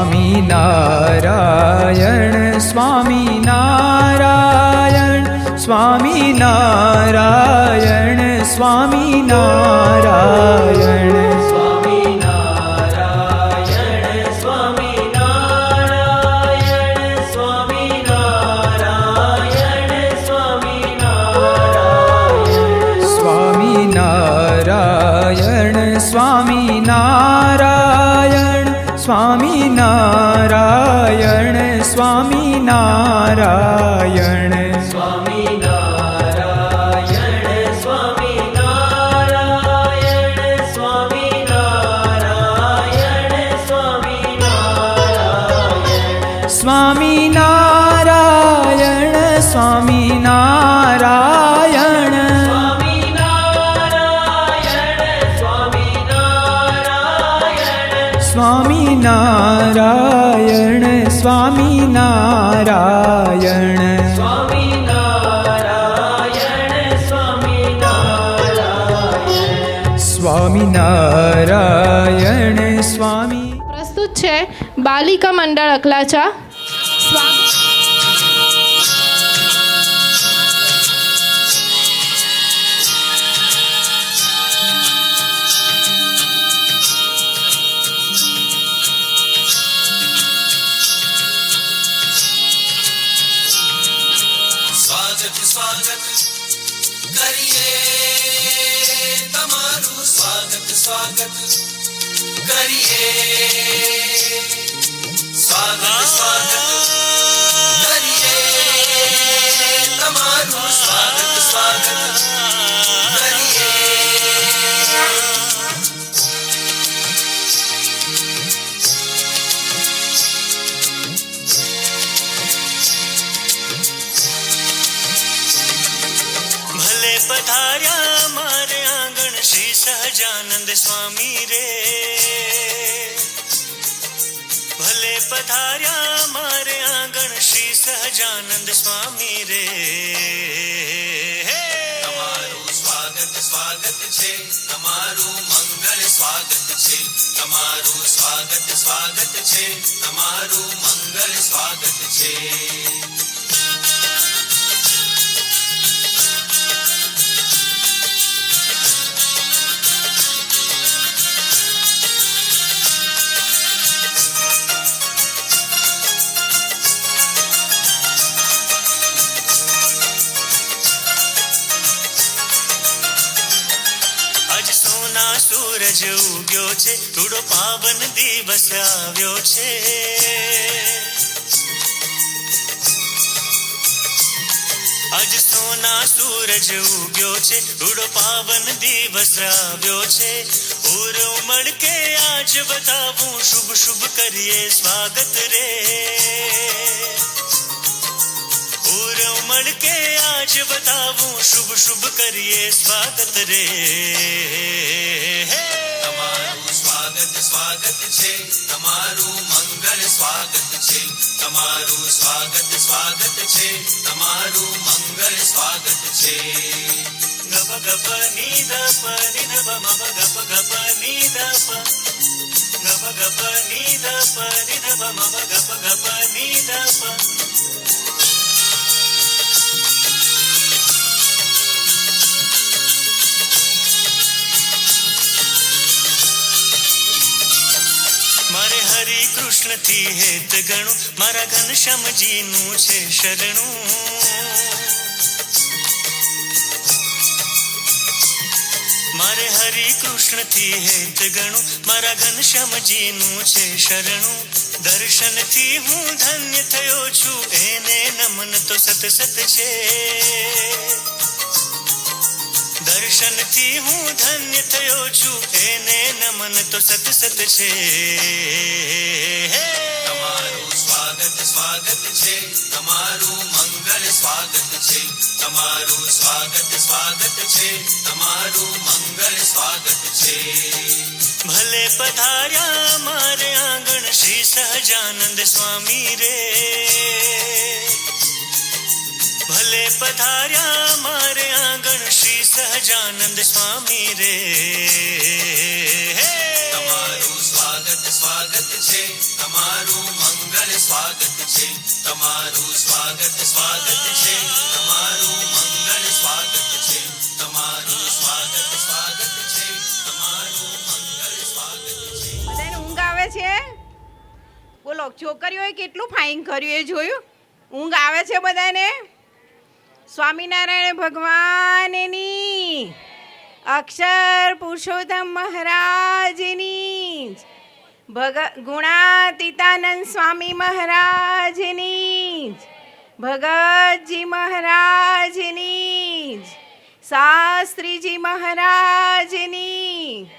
સ્વામિનારાયણ સ્વામિનારાયણ સ્વામિનારાયણ સ્વામિનારાયણ સ્વામિનારાયણ સ્વામિનારાયણ સ્વામિનારાયણ સ્વામિનારાયણ સ્વામિનારાયણ સ્વામિનારાયણ સ્વામિનારાયણ સ્વામિનારાયણ સ્વામી. પ્રસ્તુત છે બાલિકા મંડળ અકલાચા. સ્વાગત. પધાર્યા મારે આંગણ શ્રી સહજાનંદ સ્વામી રે. ભલે પધાર્યા મારે આંગણ શ્રી સહજાનંદ સ્વામી રે. તમારું સ્વાગત સ્વાગત છે, તમારું મંગળ સ્વાગત છે, તમારું સ્વાગત સ્વાગત છે, તમારું મંગળ સ્વાગત છે. સૂરજ ઉગ્યો છે, થોડો પાવન દિવસ આવ્યો છે. આજ સોના સૂરજ ઉગ્યો છે, થોડો પાવન દિવસ આવ્યો છે. ઓર ઉમળ કે આજ બતાવું, શુભ શુભ કરીએ સ્વાગત રે. ઓર ઉમળ કે આજ બતાવું, શુભ શુભ કરીએ સ્વાગત રે. સ્વાગત છે, તમારું મંગળ સ્વાગત છે, તમારું સ્વાગત સ્વાગત છે, તમારું મંગળ સ્વાગત છે. ગપ ગપ ની દપ ની દપ મબ ગપ ગપ ની દપ, ગપ ગપ ની દપ ની દપ મબ ગપ ગપ ની દપ. મારે હરિ કૃષ્ણ થી હેત ગણું, મારા ઘનશ્યામજી નું છે શરણું. મારે હરિ કૃષ્ણ થી હેત ગણું, મારા ઘનશ્યામજી નું છે શરણું. દર્શન થી હું ધન્ય થયો છું, એને નમન તો સત સત છે. દર્શન થી હું ધન્ય થયો છું, એને નમન તો સત સત છે. તમારું સ્વાગત સ્વાગત છે, તમારું મંગળ સ્વાગત છે, તમારું સ્વાગત સ્વાગત છે, તમારું મંગળ સ્વાગત છે. ભલે પધાર્યા મારે આંગણ શ્રી સહજાનંદ સ્વામી રે. ભલે પધાર્યા મારે આંગણ શ્રી સહજાનંદ સ્વામી રે. તમારું સ્વાગત સ્વાગત છે, તમારું મંગળ સ્વાગત છે, તમારું સ્વાગત સ્વાગત છે, તમારું મંગળ સ્વાગત છે, તમારું સ્વાગત સ્વાગત છે, તમારું મંગળ સ્વાગત છે. બધાને ઊંઘ આવે છે? બોલો, છોકરીઓએ કેટલું ફાઇન કર્યું એ જોયું? ઊંઘ આવે છે બધાને? સ્વામિનારાયણ ભગવાનની, અક્ષર પુરુષોત્તમ મહારાજની, ગુણાતીતાનંદ સ્વામી મહારાજની, ભગતજી મહારાજની, શાસ્ત્રીજી મહારાજની,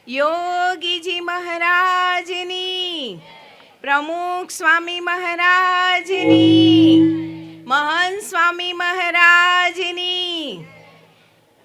યોગીજી મહારાજની, પ્રમુખ સ્વામી મહારાજની, મહંત સ્વામી મહારાજની.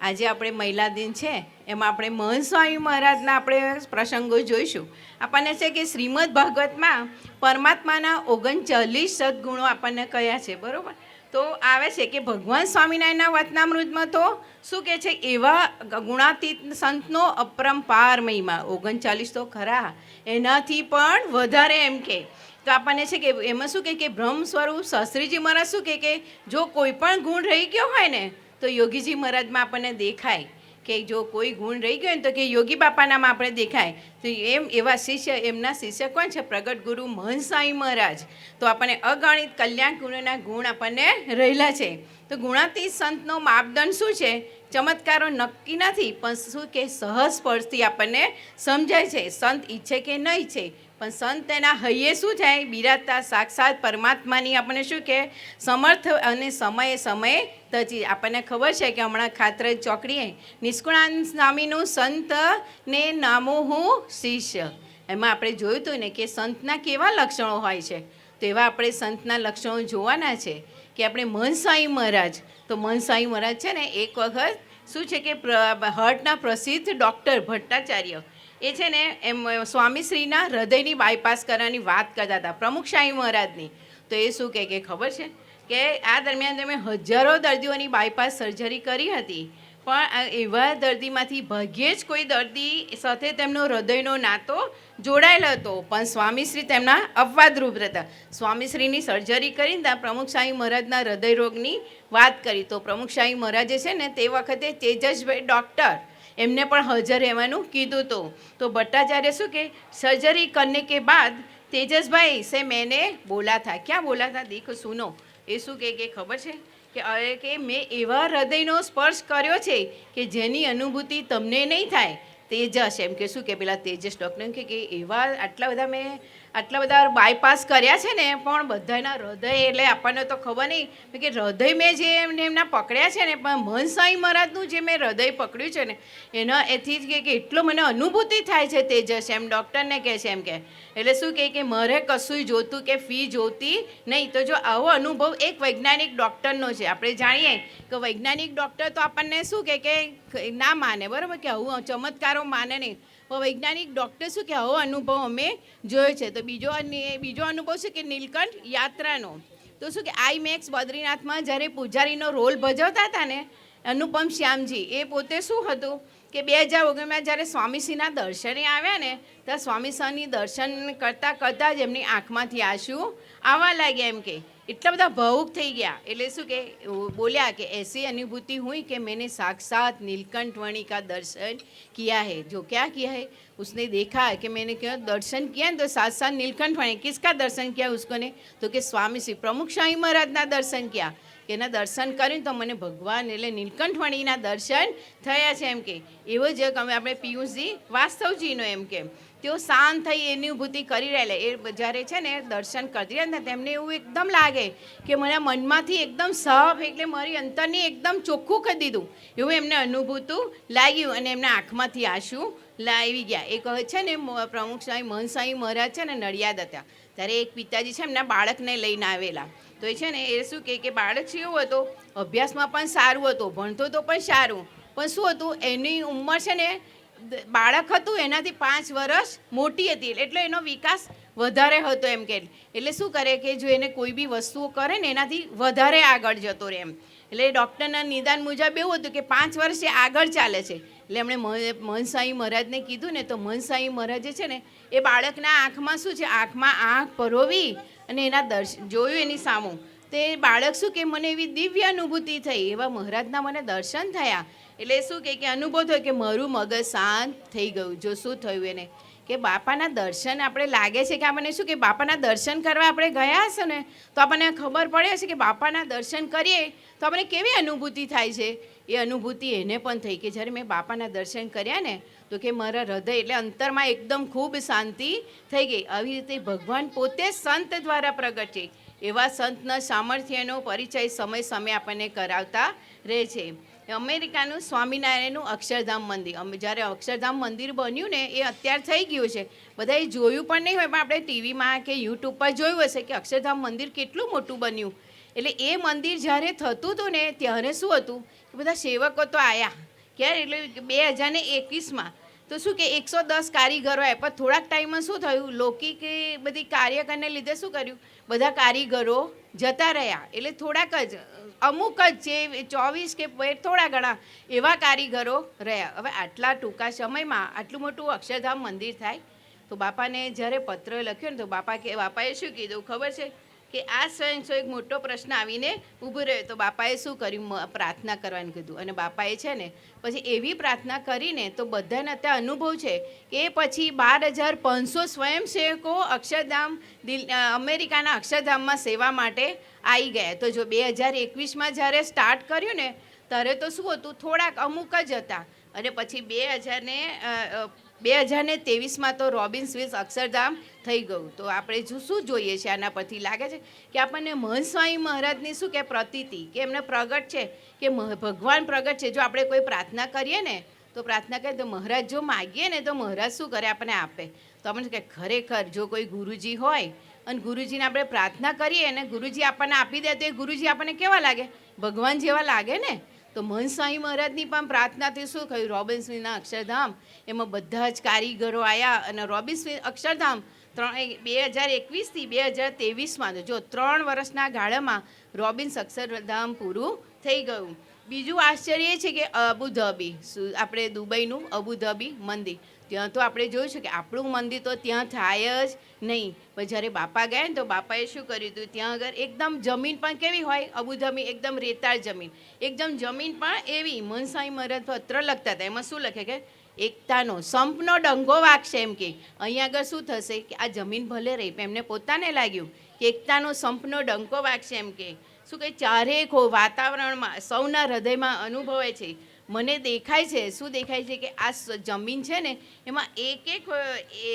આજે આપણે મહિલા દિન છે, એમાં આપણે મહંત સ્વામી મહારાજના આપણે પ્રસંગો જોઈશું. આપણને છે કે શ્રીમદ ભાગવતમાં પરમાત્માના 39 સદગુણો આપણને કયા છે, બરાબર? તો આવે છે કે ભગવાન સ્વામિનારાયણના વચનામૃતમાં તો શું કહે છે, એવા ગુણાતીત સંતનો અપરંપાર મહિમા 39 તો ખરા, એનાથી પણ વધારે એમ કે. તો આપણને છે કે એમાં શું કહે કે બ્રહ્મ સ્વરૂપ શાસ્ત્રીજી મહારાજ શું કહે કે જો કોઈ પણ ગુણ રહી ગયો હોય ને તો યોગીજી મહારાજમાં આપણને દેખાય, કે જો કોઈ ગુણ રહી ગયો ને તો કે યોગી બાપાનામાં આપણે દેખાય. તો એમ એવા શિષ્ય, એમના શિષ્ય કોણ છે? પ્રગટ ગુરુ મહંત સ્વામી મહારાજ. તો આપણને અગણિત કલ્યાણ ગુણોના ગુણ આપણને રહેલા છે. તો ગુણાતીત સંતનો માપદંડ શું છે? ચમત્કારો નક્કી નથી, પણ શું કે સહજ સ્પર્શથી આપણને સમજાય છે. સંત ઈચ્છે કે ન ઈચ્છે, પણ સંત એના હૈયે શું થાય? બિરાજતા સાક્ષાત પરમાત્માની આપણને શું કે સમર્થ અને સમયે સમયે તજી. આપણને ખબર છે કે હમણાં ખાતરજ ચોકડીએ નિષ્કુળાનંદ સ્વામીનું સંત ને નામો હું શિષ્ય, એમાં આપણે જોયું હતું ને કે સંતના કેવા લક્ષણો હોય છે. તો એવા આપણે સંતના લક્ષણો જોવાના છે કે આપણે મહંત સ્વામી મહારાજ. તો મહંત સ્વામી મહારાજ છે ને એક વખત શું છે કે હાર્ટના પ્રસિદ્ધ ડૉક્ટર ભટ્ટાચાર્ય એ છે ને એમ સ્વામીશ્રીના હૃદયની બાયપાસ કરવાની વાત કરતા હતા, પ્રમુખ સ્વામી મહારાજની. તો એ શું કહે કે ખબર છે કે આ દરમિયાન તમે હજારો દર્દીઓની બાયપાસ સર્જરી કરી હતી, પણ એવા દર્દીમાંથી ભાગ્યે જ કોઈ દર્દી સાથે તેમનો હૃદયનો નાતો જોડાયેલો હતો, પણ સ્વામીશ્રી તેમના અપવાદરૂપ હતા. સ્વામીશ્રીની સર્જરી કરીને ત્યાં પ્રમુખ સ્વામી મહારાજના હૃદય રોગની વાત કરી. તો પ્રમુખ સ્વામી મહારાજે છે ને તે વખતે તેજસભાઈ ડૉક્ટર એમને પણ હાજર રહેવાનું કીધું હતું. તો ભટ્ટાચાર્ય શું કે સર્જરી કરને કે બાદ તેજસભાઈ સે મેને બોલા થા, ક્યાં બોલા થા દેખો સુનો. એ શું કે ખબર છે કે મેં એવા હૃદયનો સ્પર્શ કર્યો છે કે જેની અનુભૂતિ તમને નહીં થાય. તેજસ એમ કે શું કે પેલા તેજસ ડૉક્ટર કે એવા આટલા બધા બાયપાસ કર્યા છે ને, પણ બધાના હૃદય એટલે આપણને તો ખબર નહીં કે હૃદય મેં જે એમના પકડ્યા છે ને, પણ મહંત સ્વામી મહારાજનું જે મેં હૃદય પકડ્યું છે ને એના એથી જ કે એટલો મને અનુભૂતિ થાય છે તેજસ, એમ ડૉક્ટરને કહે છે. એમ કે એટલે શું કે મારે કશું જોતું કે ફી જોતી નહીં. તો જો આવો અનુભવ એક વૈજ્ઞાનિક ડૉક્ટરનો છે. આપણે જાણીએ કે વૈજ્ઞાનિક ડૉક્ટર તો આપણને શું કે ના માને, બરાબર, કે આવું ચમત્કારો માને નહીં, પણ વૈજ્ઞાનિક ડૉક્ટર શું કે આવો અનુભવ અમે જોયો છે. તો બીજો અનુભવ છે કે નીલકંઠ યાત્રાનો. તો શું કે આઈમેક્સ બદ્રીનાથમાં જ્યારે પૂજારીનો રોલ ભજવતા હતા ને અનુપમ શ્યામજી, એ પોતે શું હતું કે 2019માં જ્યારે સ્વામીશ્રીના દર્શને આવ્યા ને ત્યાં સ્વામીશ્રીની દર્શન કરતાં કરતાં જ એમની આંખમાંથી આંસુ આવવા લાગ્યા. એમ કે એટલા બધા ભાવુક થઈ ગયા. એટલે શું કે બોલ્યા કે એસી અનુભૂતિ हुई कि मैंने साक्षात नीलकंठ वर्णी का दर्शन किया है. जो क्या किया है? उसने देखा कि मैंने क्या दर्शन किया तो साथ साथ नीलकंठ वर्णी. किसका दर्शन किया उसको ने? तो कि स्वामी श्री प्रमुख स्वामी महाराजना दर्शन किया. કે એના દર્શન કરીને તો મને ભગવાન એટલે નીલકંઠવણીના દર્શન થયા છે. એમ કે એવો જ અમે આપણે પિયુષજી વાસ્તવજીનો એમ કે તેઓ શાંત થઈ એની અનુભૂતિ કરી રહેલા. એ જ્યારે છે ને દર્શન કરતી રહે ને તેમને એવું એકદમ લાગે કે મારા મનમાંથી એકદમ સાફ, એટલે મારી અંતરની એકદમ ચોખ્ખું કરી દીધું એવું એમને અનુભૂતું લાગ્યું અને એમના આંખમાંથી આંસુ લાવી ગયા. એ કહે છે ને પ્રમુખ સ્વામી મહંત સ્વામી મહારાજ છે ને નડિયાદ હતા ત્યારે એક પિતાજી છે એમના બાળકને લઈને આવેલા. તો એ છે ને એ શું કે બાળક છે એવું હતો, અભ્યાસમાં પણ સારું હતું, ભણતો તો પણ સારું, પણ શું હતું એની ઉંમર છે ને બાળક હતું એનાથી 5 વર્ષ મોટી હતી, એટલે એનો વિકાસ વધારે હતો. એમ કે એટલે શું કરે કે જો એને કોઈ બી વસ્તુઓ કરે ને એનાથી વધારે આગળ જતો રહે એમ. એટલે ડૉક્ટરના નિદાન મુજબ એવું હતું કે 5 વર્ષે આગળ ચાલે છે, એટલે એમણે મહંસાઈ મહારાજને કીધું ને, તો મહંસાઈ મહારાજે છે ને એ બાળકના આંખમાં શું છે, આંખમાં આંખ પરોવી અને એના દર્શન જોયું એની સામું. તે બાળક શું કે મને એવી દિવ્ય અનુભૂતિ થઈ, એવા મહારાજના મને દર્શન થયા. એટલે શું કે અનુભવ થયો કે મારું મગજ શાંત થઈ ગયું. જો શું થયું એને કે બાપાના દર્શન આપણે લાગે છે કે આપણને શું કે બાપાના દર્શન કરવા આપણે ગયા હશે ને તો આપણને ખબર પડે છે કે બાપાના દર્શન કરીએ તો આપણને કેવી અનુભૂતિ થાય છે. એ અનુભૂતિ એને પણ થઈ કે જ્યારે મેં બાપાના દર્શન કર્યા ને તો કે મારા હૃદય એટલે અંતરમાં એકદમ ખૂબ શાંતિ થઈ ગઈ. આવી રીતે ભગવાન પોતે સંત દ્વારા પ્રગટ છે. એવા સંતના સામર્થ્યનો પરિચય સમય સમય આપણને કરાવતા રહે છે. અમેરિકાનું સ્વામિનારાયણનું અક્ષરધામ મંદિર, જ્યારે અક્ષરધામ મંદિર બન્યું ને એ અત્યારે થઈ ગયું છે, બધાએ જોયું પણ નહીં હોય પણ આપણે ટીવીમાં કે યુટ્યુબ પર જોયું હશે કે અક્ષરધામ મંદિર કેટલું મોટું બન્યું. એટલે એ મંદિર જ્યારે થતું હતું ને ત્યારે શું હતું કે બધા સેવકો તો આવ્યા ક્યારે, એટલે 2021માં તો શું કે 110 કારીગરો આવ્યા. પણ થોડાક ટાઈમમાં શું થયું, લૌકિક કે બધી કાર્યકરને લીધે શું કર્યું, બધા કારીગરો જતા રહ્યા. એટલે થોડાક જ અમુક જ જે 24 કે થોડા ઘણા એવા કારીગરો રહ્યા. હવે આટલા ટૂંકા સમયમાં આટલું મોટું અક્ષરધામ મંદિર થાય તો બાપાને જ્યારે પત્ર લખ્યો ને તો બાપાએ શું કીધું ખબર છે કે આ સ્વયં એક મોટો પ્રશ્ન આવીને ઊભો રહ્યો. તો બાપાએ શું કર્યું, પ્રાર્થના કરવાનું કીધું. અને બાપાએ છે ને પછી એવી પ્રાર્થના કરીને તો બધાને અત્યારે અનુભવ છે કે પછી 12,500 સ્વયંસેવકો અક્ષરધામ અમેરિકાના અક્ષરધામમાં સેવા માટે આવી ગયા. તો જો 2021માં જ્યારે સ્ટાર્ટ કર્યું ને ત્યારે તો શું હતું, થોડાક અમુક જ હતા. અને પછી 2023માં તો રોબિન્સવિલ અક્ષરધામ થઈ ગયું. તો આપણે શું જોઈએ છે આના પરથી લાગે છે કે આપણને મહંત સ્વામી મહારાજની શું કે પ્રતીતિ કે એમને પ્રગટ છે કે ભગવાન પ્રગટ છે. જો આપણે કોઈ પ્રાર્થના કરીએ ને તો પ્રાર્થના કરીએ તો મહારાજ જો માગીએ ને તો મહારાજ શું કરે, આપણને આપે. તો આપણે કે ખરેખર જો કોઈ ગુરુજી હોય અને ગુરુજીને આપણે પ્રાર્થના કરીએ અને ગુરુજી આપણને આપી દે તો એ ગુરુજી આપણને કેવા લાગે, ભગવાન જેવા લાગે ને. તો મહંત સ્વામી મહારાજની પણ પ્રાર્થનાથી શું કહ્યું, રોબિન્સવિલના અક્ષરધામ એમાં બધા જ કારીગરો આવ્યા અને રોબિન્સવિલ અક્ષરધામ 2021થી 2023માં જો 3 વર્ષના ગાળામાં રોબિન્સ અક્ષરધામ પૂરું થઈ ગયું. બીજું આશ્ચર્ય એ છે કે અબુધાબી, આપણે દુબઈનું અબુધાબી મંદિર, ત્યાં તો આપણે જોયું છે કે આપણું મંદિર તો ત્યાં થાય જ નહીં. પણ જ્યારે બાપા ગયા ને તો બાપાએ શું કર્યું હતું, ત્યાં આગળ એકદમ જમીન પણ કેવી હોય, અબુધાબી એકદમ રેતાળ જમીન, એકદમ જમીન પણ એવી. મહંત સ્વામી મહારાજ પત્ર લખતા હતા, એમાં શું લખે કે એકતાનો સંપનો ડંગો વાગશે. એમ કે અહીંયા આગળ શું થશે કે આ જમીન ભલે રહી પણ એમને પોતાને લાગ્યું કે એકતાનો સંપનો ડંકો વાગશે. એમ કે શું કે ચારેક વાતાવરણમાં સૌના હૃદયમાં અનુભવે છે. મને દેખાય છે, શું દેખાય છે કે આ જમીન છે ને એમાં એક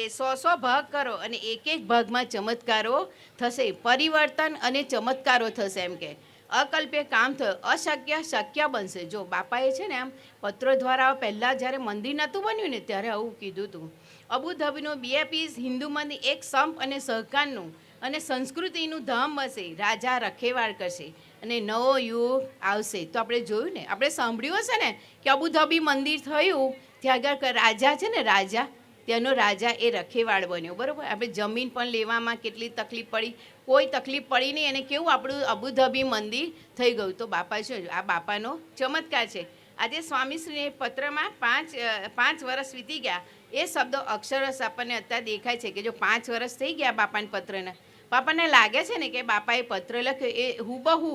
100 ભાગ કરો અને એક ભાગમાં ચમત્કારો થશે, પરિવર્તન અને ચમત્કારો થશે. એમ કે અકલ્પ્ય કામ થયું, અશક્ય શક્ય બનશે. જો બાપાએ છે ને આમ પત્રો દ્વારા પહેલાં જ્યારે મંદિર નહોતું બન્યું ને ત્યારે આવું કીધું હતું. અબુધાબીનું BAPs હિન્દુ મંદિર એક સંપ અને સહકારનું અને સંસ્કૃતિનું ધામ બનશે, રાજા રખેવાળ કરશે અને નવો યુગ આવશે. તો આપણે જોયું ને, આપણે સાંભળ્યું હશે ને કે અબુધાબી મંદિર થયું ત્યાં આગળ રાજા છે ને, રાજા ત્યાંનો રાજા એ રખેવાળ બન્યો. બરાબર, આપણે જમીન પણ લેવામાં કેટલી તકલીફ પડી, કોઈ તકલીફ પડી નહીં અને કેવું આપણું અબુધાબી મંદિર થઈ ગયું. તો બાપા શું, આ બાપાનો ચમત્કાર છે. આજે સ્વામીશ્રીને પત્રમાં 5 વર્ષ વીતી ગયા, એ શબ્દો અક્ષરશ આપણને અત્યારે દેખાય છે કે જો 5 વર્ષ થઈ ગયા બાપાના પત્રના, બાપાને લાગે છે ને કે બાપાએ પત્ર લખ્યો એ હુબહુ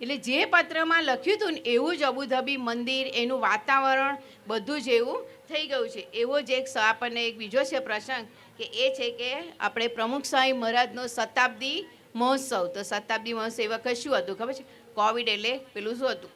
એટલે જે પત્રમાં લખ્યું હતું ને એવું જ અબુધાબી મંદિર, એનું વાતાવરણ બધું જ એવું થઈ ગયું છે. એવો જ એક આપણને એક બીજો છે પ્રસંગ કે એ છે કે આપણે પ્રમુખ સ્વામી મહારાજનો શતાબ્દી મહોત્સવ. તો શતાબ્દી મહોત્સવ એ વખત શું હતું ખબર છે, કોવિડ એટલે પેલું શું હતું,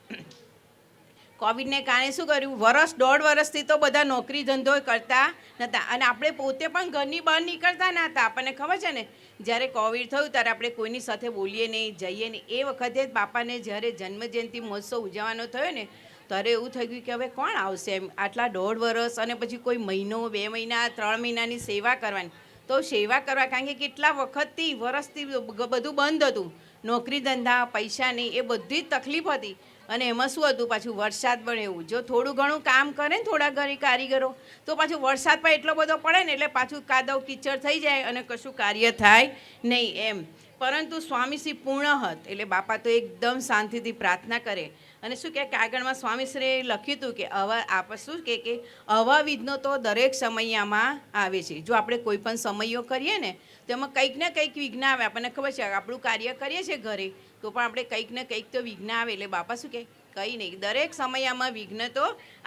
કોવિડને કારણે શું કર્યું, 1.5 વર્ષથી તો બધા નોકરી ધંધો કરતા નહોતા અને આપણે પોતે પણ ઘરની બહાર નીકળતા ન હતા. આપણને ખબર છે ને જ્યારે કોવિડ થયું ત્યારે આપણે કોઈની સાથે બોલીએ નહીં, જઈએ નહીં. એ વખતે જ બાપાને જ્યારે જન્મજયંતિ મહોત્સવ ઉજવવાનો થયો ને ત્યારે એવું થઈ ગયું કે હવે કોણ આવશે એમ, આટલા 1.5 વર્ષ અને પછી કોઈ મહિનો 2 મહિના 3 મહિનાની સેવા કરવાની. તો સેવા કરવા કારણ કે કેટલા વખતથી વર્ષથી બધું બંધ હતું, નોકરી ધંધા પૈસા નહીં, એ બધી જ તકલીફ હતી. અને એમાં શું હતું પાછું વરસાદ પણ એવું, જો થોડું ઘણું કામ કરે ને થોડા ઘણી કારીગરો તો પાછું વરસાદ પણ એટલો બધો પડે ને એટલે પાછું કાદવ કીચડ થઈ જાય અને કશું કાર્ય થાય નહીં એમ. પરંતુ સ્વામીશ્રી પૂર્ણ હત એટલે બાપા તો એકદમ શાંતિથી પ્રાર્થના કરે અને શું કે કાગળમાં સ્વામીશ્રીએ લખ્યું હતું કે આપણે શું કે આવા વિઘ્નો તો દરેક સમયમાં આવે છે. જો આપણે કોઈ પણ સમયો કરીએ ને તો એમાં કંઈક ને કંઈક વિઘ્ન આવે. આપણને ખબર છે આપણું કાર્ય કરીએ છીએ ઘરે તો પણ આપણે કંઈક ને કંઈક તો વિઘ્ન આવે. એટલે બાપા શું કે કંઈ નહીં, દરેક સમયમાં વિઘ્ન તો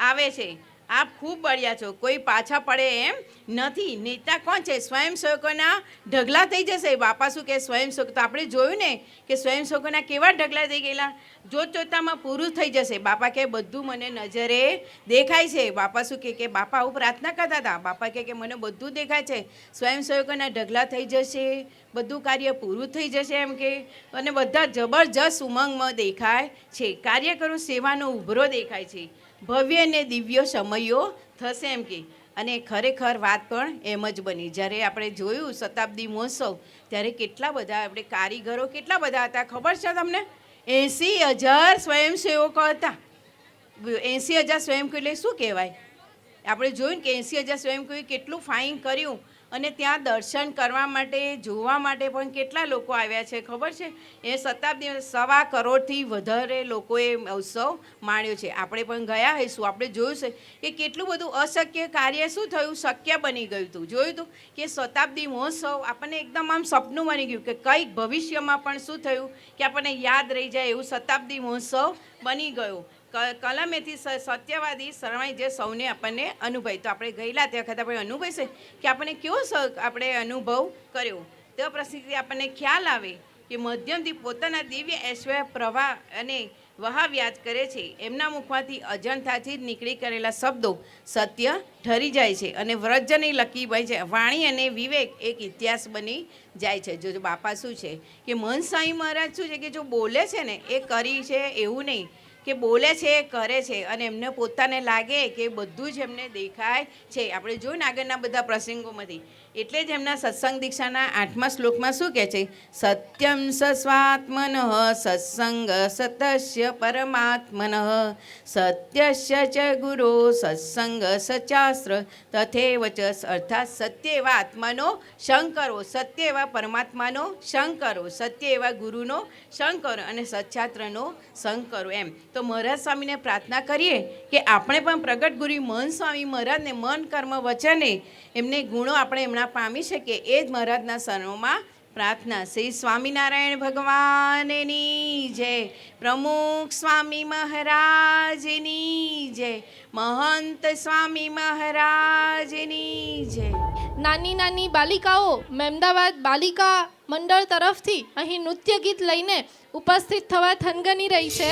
આવે છે. આપ ખૂબ બળ્યા છો, કોઈ પાછા પડે એમ નથી. નેતા કોણ છે? સ્વયંસેવકોના ઢગલા થઈ જશે. બાપા શું કે સ્વયંસેવક, તો આપણે જોયું ને કે સ્વયંસેવકોના કેવા ઢગલા થઈ ગયેલા, જોતજોતામાં પૂરું થઈ જશે. બાપા કે બધું મને નજરે દેખાય છે. બાપા શું કે બાપા આવું પ્રાર્થના કરતા હતા. બાપા કે મને બધું દેખાય છે, સ્વયંસેવકોના ઢગલા થઈ જશે, બધું કાર્ય પૂરું થઈ જશે એમ કે, અને બધા જબરજસ્ત ઉમંગમાં દેખાય છે. કાર્યકરો સેવાનો ઉભરો દેખાય છે. ભવ્ય અને દિવ્ય સમયો થશે એમ કે. અને ખરેખર વાત પણ એમ જ બની. જ્યારે આપણે જોયું શતાબ્દી મહોત્સવ ત્યારે કેટલા બધા આપણે કારીગરો કેટલા બધા હતા ખબર છે તમને? 80,000 સ્વયંસેવકો હતા. 80,000 સ્વયંસેવકો એટલે શું કહેવાય? આપણે જોયું કે 80,000 સ્વયંસેવકોએ કેટલું ફાઇન કર્યું. અને ત્યાં દર્શન કરવા માટે, જોવા માટે પણ કેટલા લોકો આવ્યા છે ખબર છે? એ શતાબ્દી 1.25 કરોડથી વધારે લોકોએ ઉત્સવ માણ્યો છે. આપણે પણ ગયા હઈશું, આપણે જોયું છે કે કેટલું બધું અશક્ય કાર્ય શું થયું, શક્ય બની ગયું હતું. જોયું હતું કે શતાબ્દી મહોત્સવ આપણને એકદમ આમ સપનું બની ગયું કે કંઈક ભવિષ્યમાં પણ શું થયું કે આપણને યાદ રહી જાય એવું શતાબ્દી મહોત્સવ બની ગયો. કલમેથી સત્યવાદી શરણાઈ જે સૌને આપણને અનુભવ. તો આપણે ગયેલા તે વખતે આપણે અનુભવ છે કે આપણને કેવો આપણે અનુભવ કર્યો. તે પ્રસંગે આપણને ખ્યાલ આવે કે મધ્યમથી પોતાના દિવ્ય ઐશ્વર્ય પ્રવાહ અને વહાવ્યાજ કરે છે. એમના મુખમાંથી અજંતાથી જ નીકળી કરેલા શબ્દો સત્ય ઠરી જાય છે અને વ્રજની લકી બની છે. વાણી અને વિવેક એક ઇતિહાસ બની જાય છે. જો બાપા શું છે કે મહંત સ્વામી મહારાજ શું છે કે જો બોલે છે ને એ કરી છે એવું નહીં કે બોલે છે કરે છે અને એમને પોતાને લાગે કે બધું જ એમને દેખાય છે. આપણે જોઈને આગળના બધા પ્રસંગોમાંથી એટલે જ એમના સત્સંગ દીક્ષાના 8મા શ્લોકમાં શું કહે છે? સત્યમ સ્વાત્મન સત્સંગ સતસ્ય પરમાત્મન સત્યસ્ય ચ ગુરો સત્સંગ સચાસ્ત્ર તથેવ ચ. અર્થાત સત્ય એવા આત્માનો શંકરો, સત્ય એવા પરમાત્માનો શંકરો, સત્ય એવા ગુરુનો શંકરો અને સચ્છાત્રનો શંકરો. એમ તો મહારાજ સ્વામીને પ્રાર્થના કરીએ કે આપણે પણ પ્રગટ ગુરુ મહંત સ્વામી મહારાજને મન કર્મ વચને એમને ગુણો આપણે એમના પામી શકીએ એ જ મહારાજના શરણોમાં પ્રાર્થના. શ્રી સ્વામિનારાયણ ભગવાનની જય, પ્રમુખ સ્વામી મહારાજની જય, મહંત સ્વામી મહારાજની જય. નાની નાની બાલિકાઓ મહેમદાવાદ બાલિકા મંડળ તરફથી અહીં નૃત્ય ગીત લઈને ઉપસ્થિત થવા થનગની રહી છે.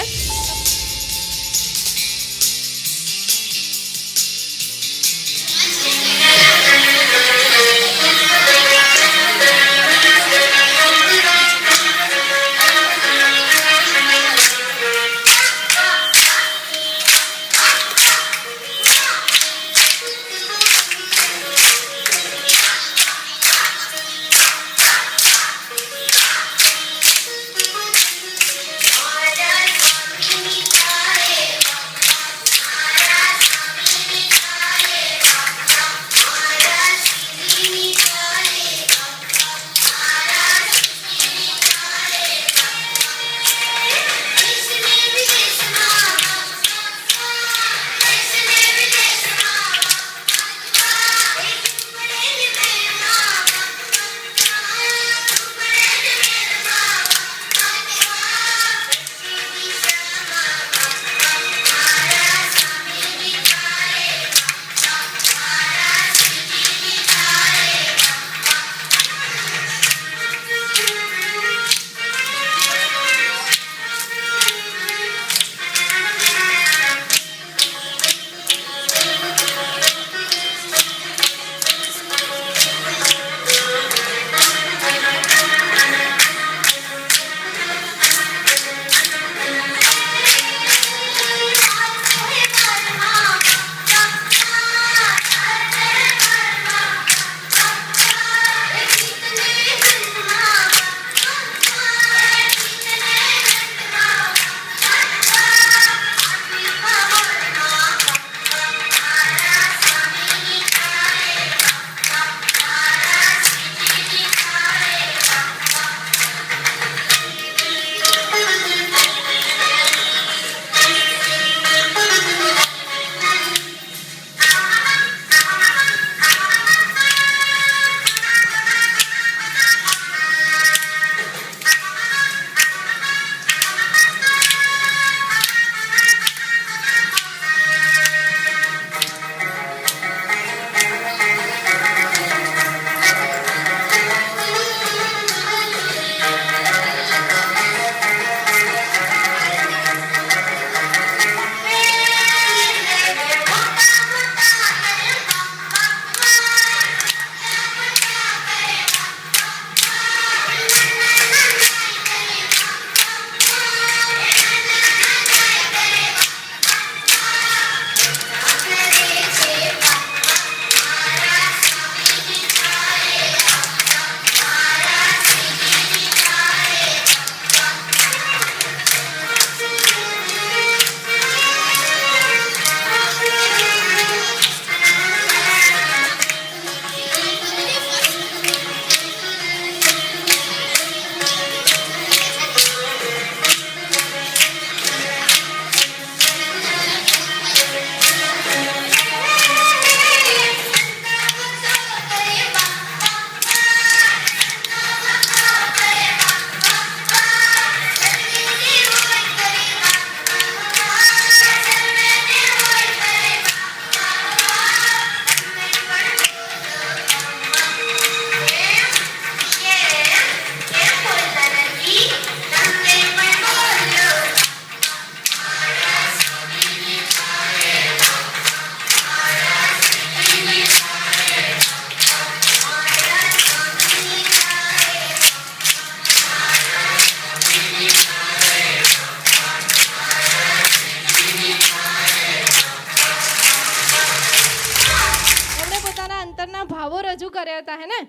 હતા હે ને?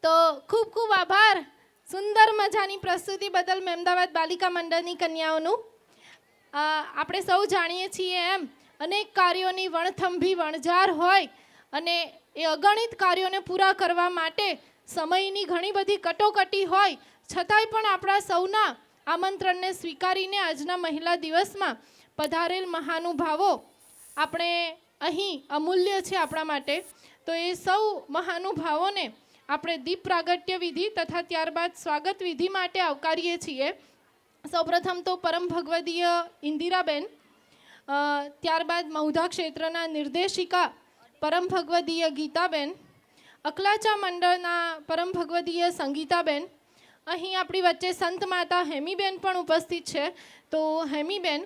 તો ખૂબ ખૂબ આભાર સુંદર મજાની પ્રસ્તુતિ બદલ મહેમદાવાદ બાલિકા મંડળની કન્યાઓનું. આપણે સૌ જાણીએ છીએ એમ અનેક કાર્યોની વણથંભી વણઝાર હોય અને એ અગણિત કાર્યોને પૂરા કરવા માટે સમયની ઘણી બધી કટોકટી હોય, છતાંય પણ આપણા સૌના આમંત્રણને સ્વીકારીને આજના મહિલા દિવસમાં પધારેલ મહાનુભાવો આપણે અહીં અમૂલ્ય છે આપણા માટે. તો એ સૌ મહાનુભાવોને આપણે દીપ પ્રાગટ્ય વિધિ તથા ત્યારબાદ સ્વાગત વિધિ માટે આવકારીએ છીએ. સૌપ્રથમ તો પરમ ભગવદીય ઇન્દિરાબેન, ત્યારબાદ મહુધા ક્ષેત્રના નિર્દેશિકા પરમ ભગવદીય ગીતાબેન, અકલાચા મંડળના પરમ ભગવદીય સંગીતાબેન, અહીં આપણી વચ્ચે સંત માતા હેમીબેન પણ ઉપસ્થિત છે. તો હેમીબેન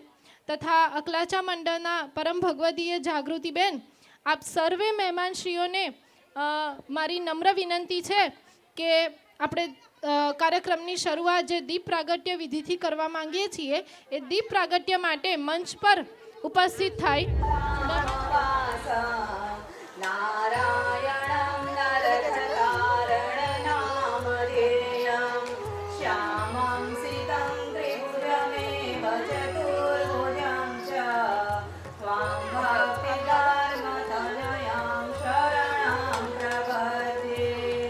તથા અકલાચા મંડળના પરમ ભગવદીય જાગૃતિબેન, આપ સર્વે મહેમાનશ્રીઓને મારી નમ્ર વિનંતી છે કે આપણે કાર્યક્રમની શરૂઆત જે દીપ પ્રાગટ્ય વિધિથી કરવા માંગીએ છીએ એ દીપ પ્રાગટ્ય માટે મંચ પર ઉપસ્થિત થાય. નારાયણં નરકારણનામધેયં શ્યામં સિतं ત્રિભુજમેવ ચતુર્ભુજં ચ ત્વાં ભક્તિધર્મતનયાં શરણં પ્રપદ્યે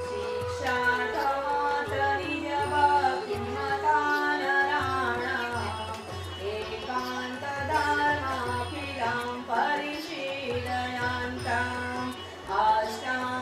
શિક્ષાર્થમાત્ર નિજભક્તિમતાનરાણાં એકાन्तધર્માખિलं પરિશીલયन्तम् અષ્ટાં.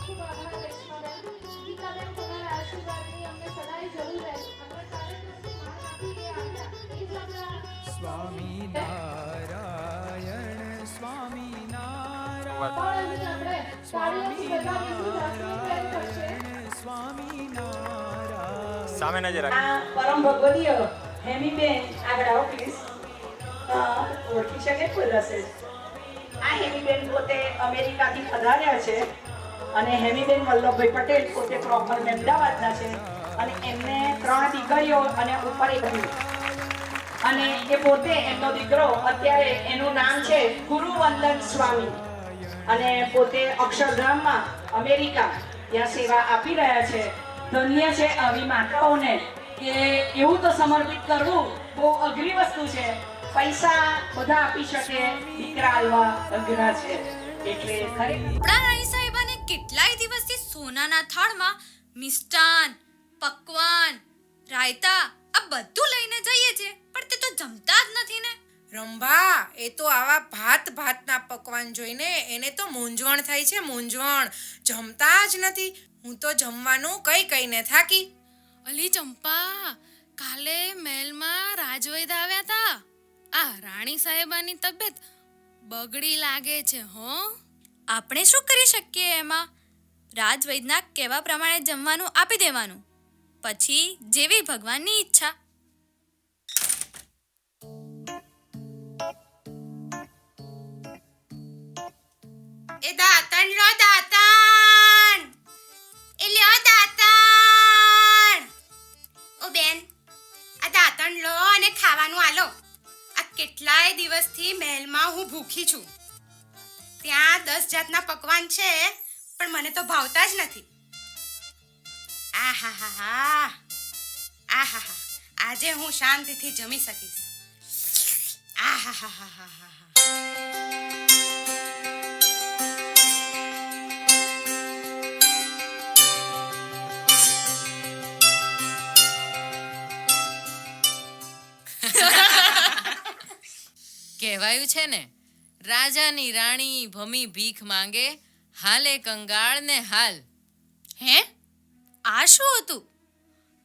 ખૂબ આભાર રેશમાબેન. ગીતાબેન, તમારા આશીર્વાદની અમને સદાય જરૂર રહે. આપણા કાર્યક્રમને માન આપી એ આજ્ઞા. એ જ આપણા સ્વામી નારાયણ સ્વામી પણ નારાયણ અહીં આપણે તાળીઓથી વધાવીશું. રશ્મિબેન કરશે. સ્વામી નારાયણ. સામે નજર રાખ. આ પરમ ભગવદીય હેમીબેન આગળ આવો પ્લીઝ. ઓળખી શકે કોઈ રસે? આ હેમીબેન પોતે અમેરિકાથી પધાર્યા છે અને હેમીબેન વલ્લભભાઈ પટેલ પોતે પ્રોપર મહેમદાવાદના છે અને એમને 3 દીકરીઓ અને ઉપર એક દીકરો. અને એ પોતે એમનો દીકરો અત્યારે એનું નામ છે ગુરુવંદન સ્વામી અને પોતે અક્ષરધામમાં અમેરિકા ત્યાં સેવા આપી રહ્યા છે. ધન્ય છે આવી માતાઓને કે એવું તો સમર્પિત કરવું બહુ અઘરી વસ્તુ છે. પૈસા બધા આપી શકે, દીકરા આલવા અઘરા છે. એટલે ખરેખર આપણા રાણી સાહેબાને કેટલાય દિવસથી સોનાના થાળમાં મિષ્ટાન, પકવાન, રાયતા આ બધું લઈને જઈએ છે, પણ તે તો જમતા જ નથી ને. રંભા, એ તો આવા ભાતના પકવાન જોઈને એને તો મૂંઝવણ થાય છે, મૂંઝવણ. જમતા જ નથી. હું તો જમવાનું કઈને થાકી. અલી ચંપા, કાલે મહેલમાં રાજવૈદ આવ્યા હતા. આ રાણી સાહેબાની તબિયત બગડી લાગે છે. હો, આપણે શું કરી શકીએ એમાં? રાજવૈદના કહેવા પ્રમાણે જમવાનું આપી દેવાનું, પછી જેવી ભગવાનની ઈચ્છા. એ દાતણ લો, દાતણ! એ લ્યો દાતણ! ઓ બેન, આ દાતણ લો અને ખાવાનું આલો. આ કેટલાય દિવસથી મહેલમાં હું ભૂખી છું. ત્યાં 10 જાતના પકવાન છે, પણ મને તો ભાવતા જ નથી. આહાહા, આહાહા, આજે હું શાંતિથી જમી શકીશ. આહાહા. કહેવાયું છે ને, રાજાની રાણી ભમી ભીખ માંગે, હાલે કંગાળ ને હાલ. હે, આ શું હતું?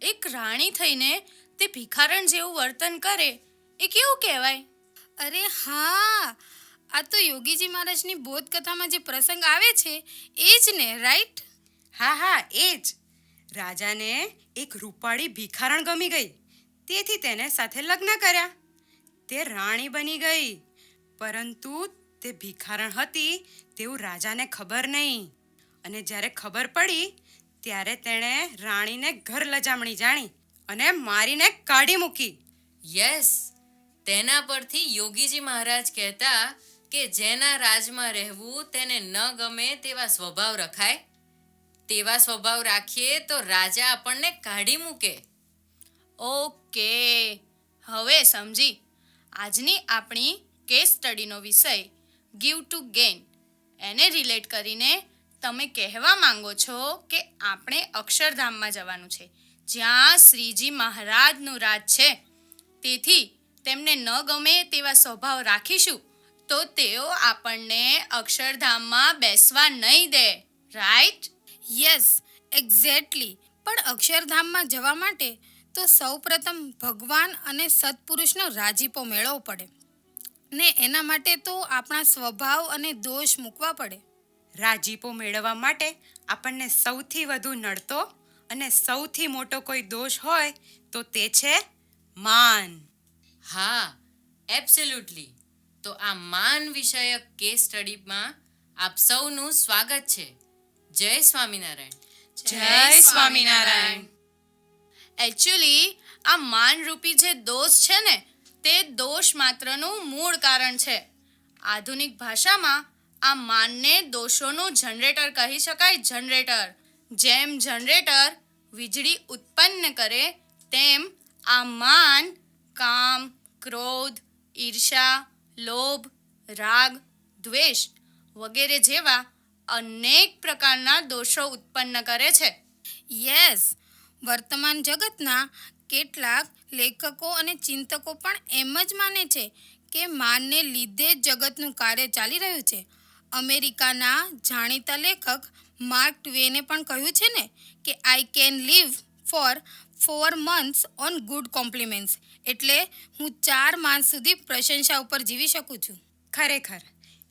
એક રાણી થઈને તે ભિખારણ જેવું વર્તન કરે એ કેવું કહેવાય? અરે હા, આ તો યોગીજી મહારાજની બોધ કથામાં જે પ્રસંગ આવે છે એ જ ને, રાઈટ? હા, એ જ. રાજાને એક રૂપાળી ભિખારણ ગમી ગઈ, તેથી તેને સાથે લગ્ન કર્યા. તે રાણી બની ગઈ, પરંતુ તે ભિખારણ હતી તેવું રાજાને ખબર નહીં. અને જ્યારે ખબર પડી ત્યારે તેણે રાણીને ઘર લજામણી જાણી અને મારીને કાઢી મૂકી. યસ, તેના પરથી યોગીજી મહારાજ કહેતા કે જેના રાજમાં રહેવું તેને ન ગમે તેવા સ્વભાવ રખાય, તેવા સ્વભાવ રાખીએ તો રાજા આપણને કાઢી મૂકે. ઓકે, હવે સમજી. આજની આપણી કેસ સ્ટડીનો વિષય ગીવ ટુ ગેઇન, એને રિલેટ કરીને તમે કહેવા માંગો છો કે આપણે અક્ષરધામમાં જવાનું છે, જ્યાં શ્રીજી મહારાજનું રાજ છે. તેથી તેમને ન ગમે તેવા સ્વભાવ રાખીશું તો તેઓ આપણને અક્ષરધામમાં બેસવા નહીં દે, રાઈટ? Yes, exactly. પણ અક્ષરધામમાં જવા માટે તો સૌપ્રથમ ભગવાન અને સત્પુરુષનો રાજીપો મેળવવો પડે ને એના માટે તો આપણા સ્વભાવ અને દોષ મૂકવા પડે. રાજીપો મેળવવા માટે આપણને સૌથી વધુ નડતો અને સૌથી મોટો કોઈ દોષ હોય તો તે છે માન. હા, એબ્સોલ્યુટલી. તો આ માન વિષયક કેસ સ્ટડીમાં આપ સૌનું સ્વાગત છે. જય સ્વામિનારાયણ. જય સ્વામિનારાયણ. એકચ્યુઅલી આ માનરૂપી જે દોષ છે ને, તે દોષ માત્રનું મૂળ કારણ છે. આધુનિક ભાષામાં આ માનને દોષોનું જનરેટર કહી શકાય. જનરેટર, જેમ જનરેટર વીજળી ઉત્પન્ન કરે તેમ આ માન કામ, ક્રોધ, ઈર્ષા, લોભ, રાગ, દ્વેષ વગેરે જેવા અનેક પ્રકારના દોષો ઉત્પન્ન કરે છે. યસ, વર્તમાન જગતના કેટલાક લેખકો અને ચિંતકો પણ એમ જ માને છે કે માનને લીધે જ જગતનું કાર્ય ચાલી રહ્યું છે. અમેરિકાના જાણીતા લેખક માર્ક ટ્વેને પણ કહ્યું છે ને કે I can leave for 4 months on good compliments, એટલે હું 4 માસ સુધી પ્રશંસા ઉપર જીવી શકું છું. ખરેખર,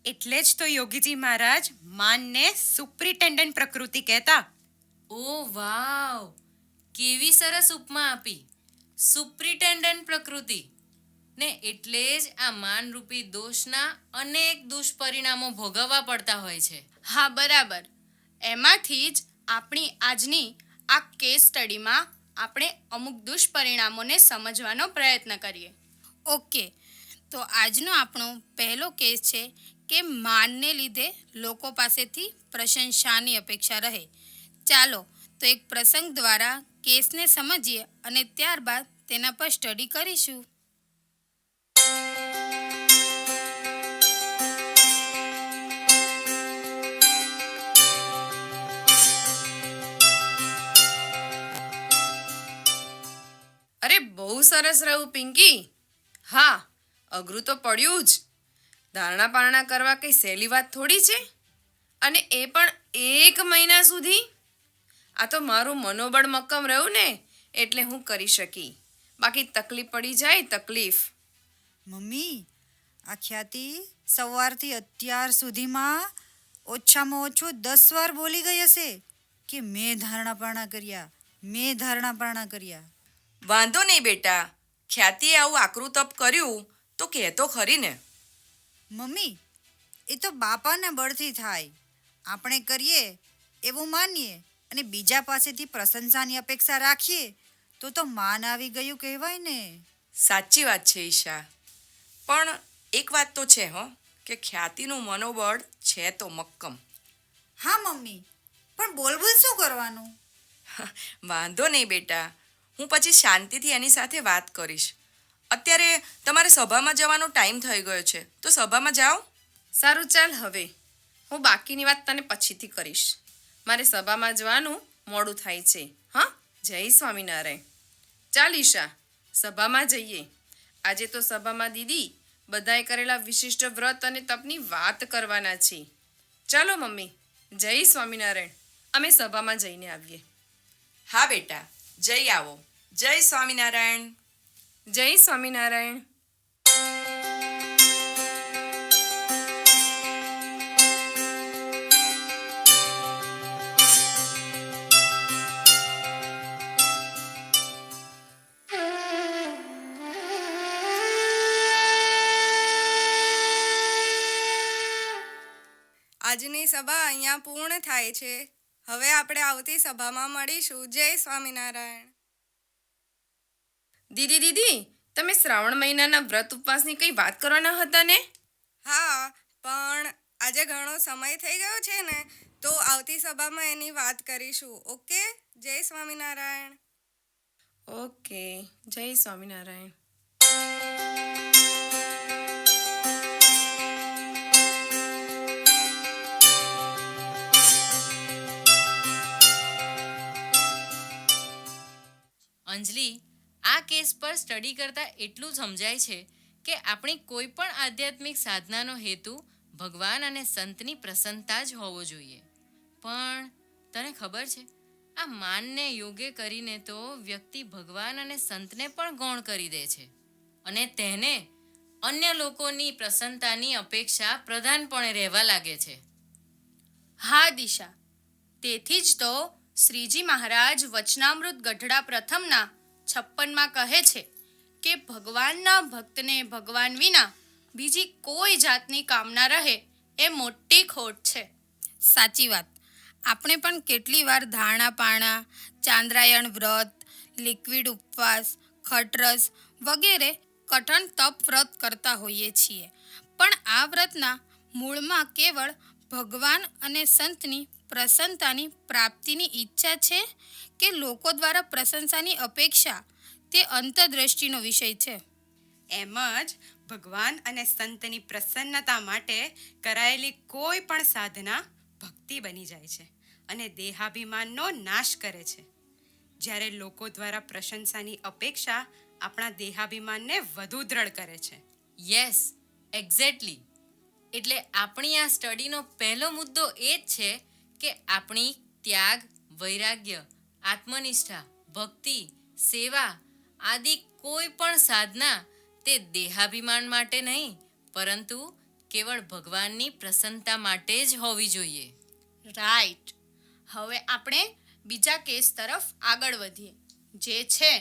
એટલે જ તો યોગીજી મહારાજ માનને સુપ્રિન્ટેન્ડન્ટ પ્રકૃતિ કહેતા. ઓ વાવ, કેવી સરસ ઉપમા આપી. સુપ્રિન્ટેન્ડન્ટ પ્રકૃતિ. ને એટલે જ આ માનરૂપી દોષના અનેક દુષ્પરિણામો ભોગવવા પડતા હોય છે. હા, બરાબર. એમાંથી જ આપણી આજની આ કેસ સ્ટડીમાં આપણે અમુક દુષ્પરિણામોને સમજવાનો પ્રયત્ન કરીએ. ઓકે, તો આજનો આપણો પહેલો કેસ છે કે માનને લીધે લોકો પાસેથી પ્રશંસાની અપેક્ષા રહે. ચાલો તો એક પ્રસંગ દ્વારા કેસને સમજીએ અને ત્યારબાદ તેના પર સ્ટડી કરીશું. અરે બહુ સરસ રહ્યું પિંકી. હા, અઘરું તો પડ્યું જ. ધારણા પારણા કરવા કંઈ સહેલી વાત થોડી છે, અને એ પણ 1 મહિના સુધી. આ તો મારું મનોબળ મક્કમ રહ્યું ને એટલે હું કરી શકી, બાકી તકલીફ પડી જાય તકલીફ. મમ્મી, આ ખ્યાતિ સવારથી અત્યાર સુધીમાં ઓછામાં ઓછું 10 વાર બોલી ગઈ હશે કે મેં ધારણા પારણા કર્યા. વાંધો નહીં બેટા, ખ્યાતિએ આવું આકરું તપ કર્યું તો કહેતો ખરી ને. મમ્મી, એ તો બાપાના બળથી થાય. આપણે કરીએ એવું માનીએ અને બીજા પાસેથી પ્રશંસાની અપેક્ષા રાખીએ તો માન આવી ગયું કહેવાય ને. સાચી વાત છે ઈશા. પણ એક વાત તો છે કે ખ્યાતિનું મનોબળ છે તો મક્કમ. હા મમ્મી, પણ બોલબોલ શું કરવાનું? વાંધો નહીં બેટા, હું પછી શાંતિથી એની સાથે વાત કરીશ. અત્યારે તમારે સભામાં જવાનો ટાઈમ થઈ ગયો છે, તો સભામાં જાઓ. સારું, ચાલ હવે હું બાકીની વાત તને પછીથી કરીશ. મારે સભામાં જવાનું મોડું થાય છે. હા, જય સ્વામિનારાયણ. ચાલ ઈશા, સભામાં જઈએ. આજે તો સભામાં દીદી બધાએ કરેલા વિશિષ્ટ વ્રત અને તપની વાત કરવાના છે. ચાલો મમ્મી, જય સ્વામિનારાયણ. અમે સભામાં જઈને આવીએ. હા બેટા, જઈ આવો. જય સ્વામિનારાયણ. જય સ્વામિનારાયણ. આજની સભા અહીંયા પૂર્ણ થાય છે. હવે આપણે આવતી સભામાં મળીશું. જય સ્વામિનારાયણ. દીદી તમે શ્રાવણ મહિનાના વ્રત ઉપવાસની કંઈ વાત કરવાના હતા ને? હા, પણ આજે ઘણો સમય થઈ ગયો છે ને, તો આવતી સભામાં એની વાત કરીશું. ઓકે? જય સ્વામિનારાયણ. ઓકે, જય સ્વામિનારાયણ. અંજલિ, આ કેસ પર સ્ટડી કરતાં એટલું સમજાય છે કે આપણી કોઈ પણ આધ્યાત્મિક સાધનાનો હેતુ ભગવાન અને સંતની પ્રસન્નતા જ હોવો જોઈએ. પણ તને ખબર છે, આ માનને યોગ્ય કરીને તો વ્યક્તિ ભગવાન અને સંતને પણ ગૌણ કરી દે છે અને તેને અન્ય લોકોની પ્રસન્નતાની અપેક્ષા પ્રધાનપણે રહેવા લાગે છે. હા દિશા, તેથી જ તો શ્રીજી મહારાજ વચનામૃત ગઢડા પ્રથમના 56માં કહે છે કે ભગવાનના ભક્તને ભગવાન વિના બીજી કોઈ જાતની કામના રહે એ મોટી ખોટ છે. સાચી વાત. આપણે પણ કેટલી વાર ધારણા પાણા, ચાંદ્રાયણ વ્રત, લિક્વિડ ઉપવાસ, ખટરસ વગેરે કઠણ તપ વ્રત કરતા હોઈએ છીએ, પણ આ વ્રતના મૂળમાં કેવળ ભગવાન અને સંતની પ્રસન્નતાની પ્રાપ્તિની ઈચ્છા છે કે લોકો દ્વારા પ્રશંસાની અપેક્ષા, તે અંતર્દ્રષ્ટિનો વિષય છે. એમ જ ભગવાન અને સંતની પ્રસન્નતા માટે કરાયેલી કોઈ પણ સાધના ભક્તિ બની જાય છે અને દેહાભિમાનનો નાશ કરે છે. જ્યારે લોકો દ્વારા પ્રશંસાની અપેક્ષા આપણા દેહાભિમાનને વધુ દ્રઢ કરે છે. Yes, exactly. એટલે આપણી આ સ્ટડીનો પહેલો મુદ્દો એ જ છે કે આપણી ત્યાગ, વૈરાગ્ય, આત્મનિષ્ઠા, ભક્તિ, સેવા આદિ કોઈ પણ સાધના તે દેહાભિમાન માટે નહીં, પરંતુ કેવળ ભગવાનની પ્રસન્નતા માટે જ હોવી જોઈએ. રાઈટ. હવે આપણે બીજા કેસ તરફ આગળ વધીએ, જે છે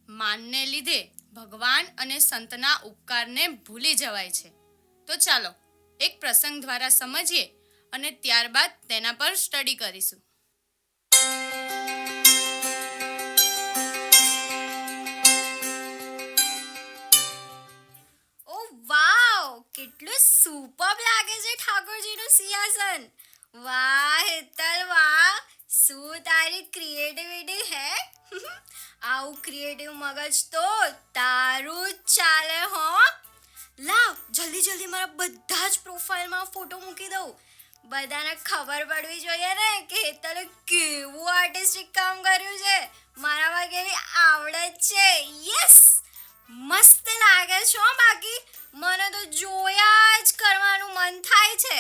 માનને લીધે ભગવાન અને સંતના ઉપકારને ભૂલી જવાય છે. તો ચાલો એક પ્રસંગ દ્વારા સમજીએ અને ત્યારબાદ તેના પર સ્ટડી કરીશું. ઓ વાવ, કેટલું સુપર્બ લાગે છે ઠાકોરજીનું સિંહાસન. વાહ હેતલ, વાહ, શું તારી ક્રિએટિવિટી હે. આવું ક્રિએટિવ મગજ તો તારું જ ચાલે હો. લાવ જલ્દી જલ્દી મારા બધા જ પ્રોફાઇલમાં ફોટો મૂકી દઉં. બધાને ખબર પડવી જોઈએ ને કે હેતલે કેવું આર્ટિસ્ટિક કામ કર્યું છે. મારામાં કેવી આવડત છે. યસ, મસ્ત લાગે છો. બાકી મને તો જોયા જ કરવાનું મન થાય છે.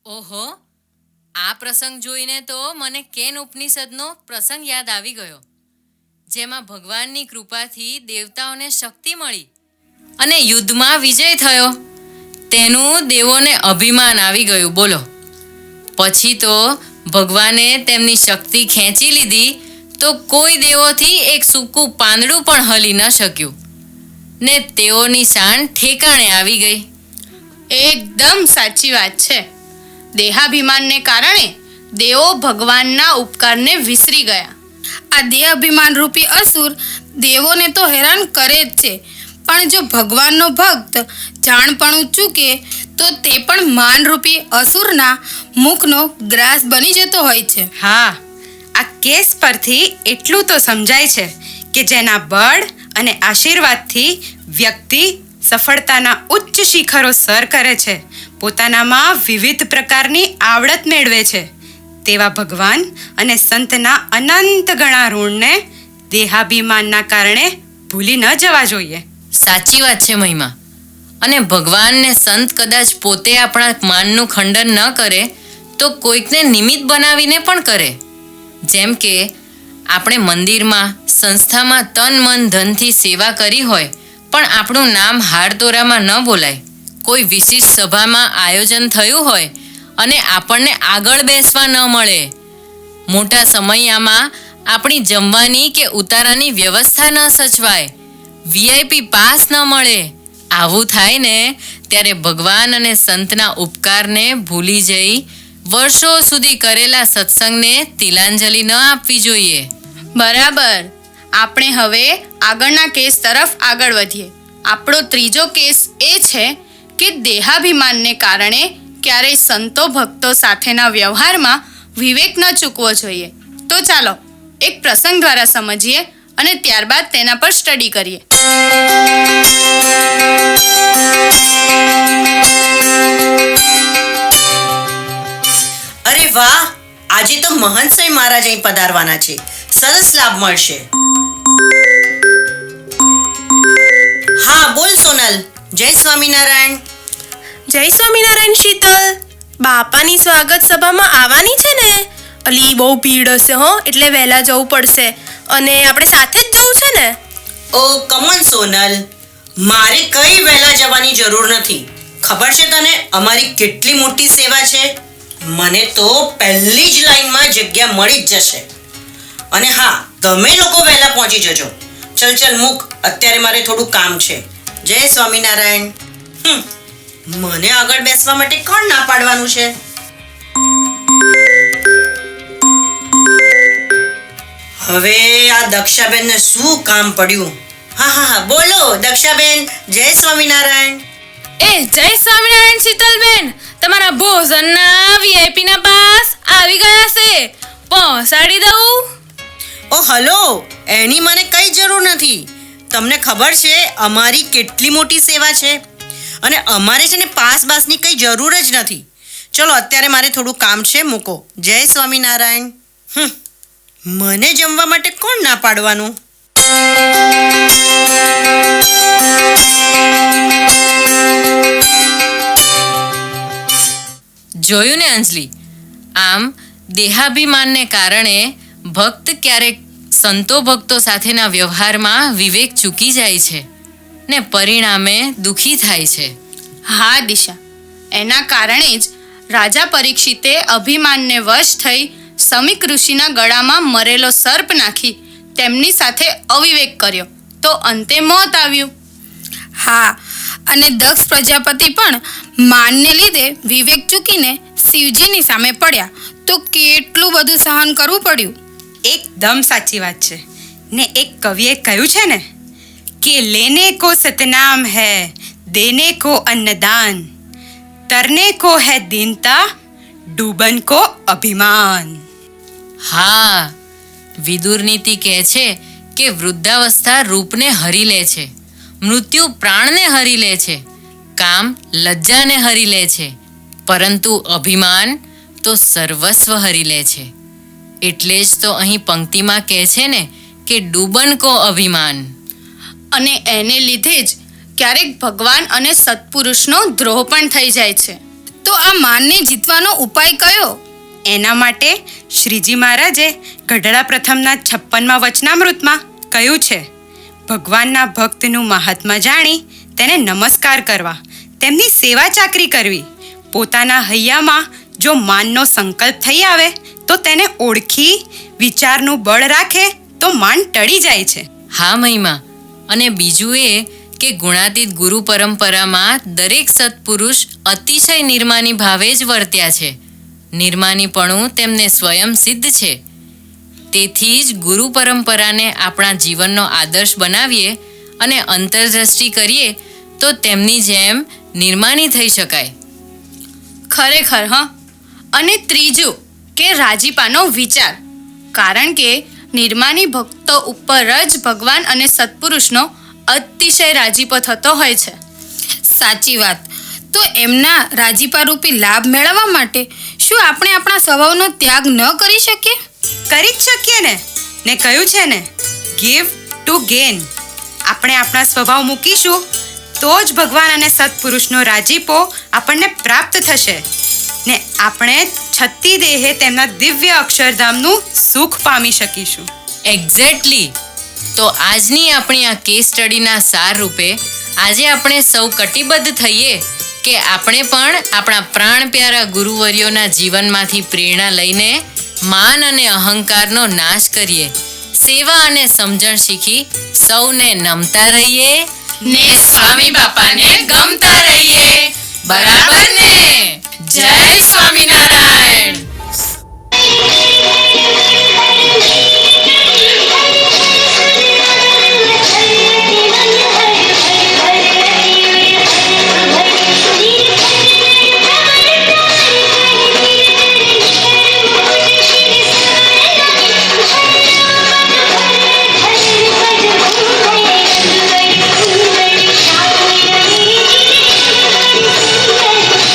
ઓહો, આ પ્રસંગ જોઈને તો મને કેન ઉપનિષદનો પ્રસંગ યાદ આવી ગયો, જેમાં ભગવાનની કૃપાથી દેવતાઓને શક્તિ મળી અને યુદ્ધમાં વિજય થયો. તેનું દેવોને અભિમાન આવી ગયું. બોલો, પછી તો ભગવાને તેમની શક્તિ ખેંચી લીધી તો કોઈ દેવોથી એક સૂકું પાંદડું પણ હલી ન શક્યું ને તેઓની શાન ઠેકાણે આવી ગઈ. એકદમ સાચી વાત છે. દેહાભિમાનને કારણે દેવો ભગવાનના ઉપકારને વિસરી ગયા. આ દેહાભિમાન રૂપી અસુર દેવોને તો હેરાન કરે જ છે, પણ જો ભગવાનનો ભક્ત જાણપણું ચૂકે તો તે પણ માનરૂપી અસુરના મુખનો ગ્રાસ બની જતો હોય છે. હા, આ કેસ પરથી એટલું તો સમજાય છે કે જેના બળ અને આશીર્વાદથી વ્યક્તિ સફળતાના ઉચ્ચ શિખરો સર કરે છે, પોતાનામાં વિવિધ પ્રકારની આવડત મેળવે છે, તેવા ભગવાન અને સંતના અનંત ગણા ઋણને દેહાભિમાનના કારણે ભૂલી ન જવા જોઈએ. સાચી વાત છે મહિમા. અને ભગવાન ને સંત કદાચ પોતે આપણા માનનું ખંડન ન કરે તો કોઈકને નિમિત્ત બનાવીને પણ કરે. જેમ કે આપણે મંદિરમાં, સંસ્થામાં તન મન ધનથી સેવા કરી હોય, પણ આપણું નામ હારતોરામાં ન બોલાય. કોઈ વિશિષ્ટ સભામાં આયોજન થયું હોય અને આપણને આગળ બેસવા ન મળે. મોટા સમયમાં આપણી જમવાની કે ઉતારાની વ્યવસ્થા ન સચવાય, વીઆઈપી પાસ ન મળે, આવું થાય ને ત્યારે ભગવાન અને સંતના ઉપકારને ભૂલી જઈ વર્ષો સુધી કરેલા સત્સંગને તિલાંજલિ ન આપવી જોઈએ. બરાબર. આપણે હવે આગળના કેસ તરફ આગળ વધીએ. આપણો ત્રીજો કેસ એ છે કે દેહાભિમાનને કારણે ક્યારેય સંતો ભક્તો સાથેના વ્યવહારમાં વિવેક ન ચૂકવો જોઈએ. તો ચાલો એક પ્રસંગ દ્વારા સમજીએ અને ત્યારબાદ તેના પર સ્ટડી કરીએ. અરે વાહ, આજે તો મહંતસાઈ મહારાજ અહીં પધારવાના છે. સરસ લાભ મળશે. હા બોલ સોનલ. જય સ્વામિનારાયણ. જય સ્વામિનારાયણ શીતલ. બાપાની સ્વાગત સભામાં આવવાની છે ને? અલી બહુ ભીડ હશે હો, એટલે વહેલા જવું પડશે. અને આપણે સાથે જ જવું છે ને? ઓ કમન સોનલ, મારે કઈ વહેલા જવાની જરૂર નથી. ખબર છે તને અમારી કેટલી મોટી સેવા છે? મને તો પહેલી જ લાઈનમાં જગ્યા મળી જ જશે. અને હા, તમે લોકો વહેલા પહોંચી જજો. ચલ મૂક, અત્યારે મારે થોડું કામ છે. જય સ્વામિનારાયણ. મને આગળ બેસવા માટે કોણ ના પાડવાનું છે? હવે આ દક્ષાબેનને શું કામ પડ્યું? હા બોલો દક્ષાબેન. જય સ્વામિનારાયણ. જય સ્વામિનારાયણ શીતલબેન. તમારા ભોજનના વીઆઈપીના પાસ આવી ગયા છે, પહોંચાડી દઉં? ઓ હલો, એની મને કઈ જરૂર નથી. તમને ખબર છે અમારી કેટલી મોટી સેવા છે? અને અમારે છે ને પાસ બાસની કઈ જરૂર જ નથી. ચલો અત્યારે મારે થોડું કામ છે, મૂકો. જય સ્વામિનારાયણ. મને જમવા માટે કોણ ના પાડવાનું? જોયું ને અંજલિ, આમ દેહાભિમાનને કારણે ભક્ત ક્યારેક સંતો ભક્તો સાથેના વ્યવહારમાં વિવેક ચૂકી જાય છે ને પરિણામે દુઃખી થાય છે. હા દિશા, એના કારણે જ રાજા પરીક્ષિતે અભિમાનને વશ થઈ સમીક ઋષિના ગળામાં મરેલો સર્પ નાખી તેમની સાથે અવિવેક કર્યો, તો અંતે મોત આવ્યું. હા, અને દક્ષ પ્રજાપતિ પણ માનને લીધે વિવેક ચૂકીને શિવજીની સામે પડ્યા, તો કેટલું બધું સહન કરવું પડ્યું. એકદમ સાચી વાત છે. ને એક કવિએ કહ્યું છે ને કે લેને કો સતનામ હૈ, દેને કો અન્નદાન, તરને કો હૈ દીનતા, ડૂબન કો અભિમાન. હા, વિદુર નીતિ કહે છે કે વૃદ્ધાવસ્થા રૂપને હરી લે છે, મૃત્યુ પ્રાણને હરી લે છે, કામ લજ્જાને હરી લે છે, પરંતુ અભિમાન તો સર્વસ્વ હરી લે છે. એટલે જ તો અહીં પંક્તિમાં કહે છે ને કે ડૂબન કો અભિમાન. અને એને લીધે જ ક્યારેક ભગવાન અને સત્પુરુષનો દ્રોહ પણ થઈ જાય છે. તો આ માનને જીતવાનો ઉપાય કયો? એના માટે શ્રીજી મહારાજે ગઢડા પ્રથમના 56મા વચનામૃતમાં કહ્યું છે, ભગવાનના ભક્તનું મહાત્મા જાણી તેને નમસ્કાર કરવા, તેમની સેવા ચાકરી કરવી. પોતાના હૈયામાં જો માનનો સંકલ્પ થઈ આવે તો તેને ઓળખી વિચારનું બળ રાખે તો માન ટળી જાય છે. હા મહિમા, અને બીજું એ કે ગુણાતીત ગુરુ પરંપરામાં દરેક સત્પુરુષ અતિશય નિર્માની ભાવે જ વર્ત્યા છે. નિર્માનીપણું તેમને સ્વયં સિદ્ધ છે. તેથી જ ગુરુ પરંપરાને આપણા જીવનનો આદર્શ બનાવીએ અને અંતરદ્રષ્ટિ કરીએ તો તેમની જેમ નિર્માની થઈ શકાય. ખરેખર હા. અને ત્રીજું કે રાજીપાનો વિચાર, કારણ કે નિર્માની ભક્તો ઉપર જ ભગવાન અને સત્પુરુષનો અતિશય રાજીપો થતો હોય છે. સાચી વાત. તો એમના રાજીપારૂપી લાભ મેળવવા માટે શું આપણે આપણા સ્વભાવનો ત્યાગ ન કરી શકીએ? કરી જ શકીએ ને કહ્યું છે ને, ગીવ ટુ ગેન. આપણે આપણા સ્વભાવ મૂકીશું તો જ ભગવાન અને સત્પુરુષનો રાજીપો આપણને પ્રાપ્ત થશે ને આપણે છત્તી દેહે તેમના દિવ્ય અક્ષરધામનું સુખ પામી શકીશું. એક્ઝેક્ટલી. તો આજની આપણી આ કેસ સ્ટડીના સાર રૂપે આજે આપણે સૌ કટિબદ્ધ થઈએ કે આપણે પણ આપણા પ્રાણ પ્યારા ગુરુવર્યોના જીવનમાંથી પ્રેરણા લઈને માન અને અહંકારનો નાશ કરીએ, સેવા અને સમજણ શીખી સૌને નમતા રહીએ ને સ્વામી બાપાને ગમતા રહીએ. બરાબર ને? જય સ્વામિનારાયણ.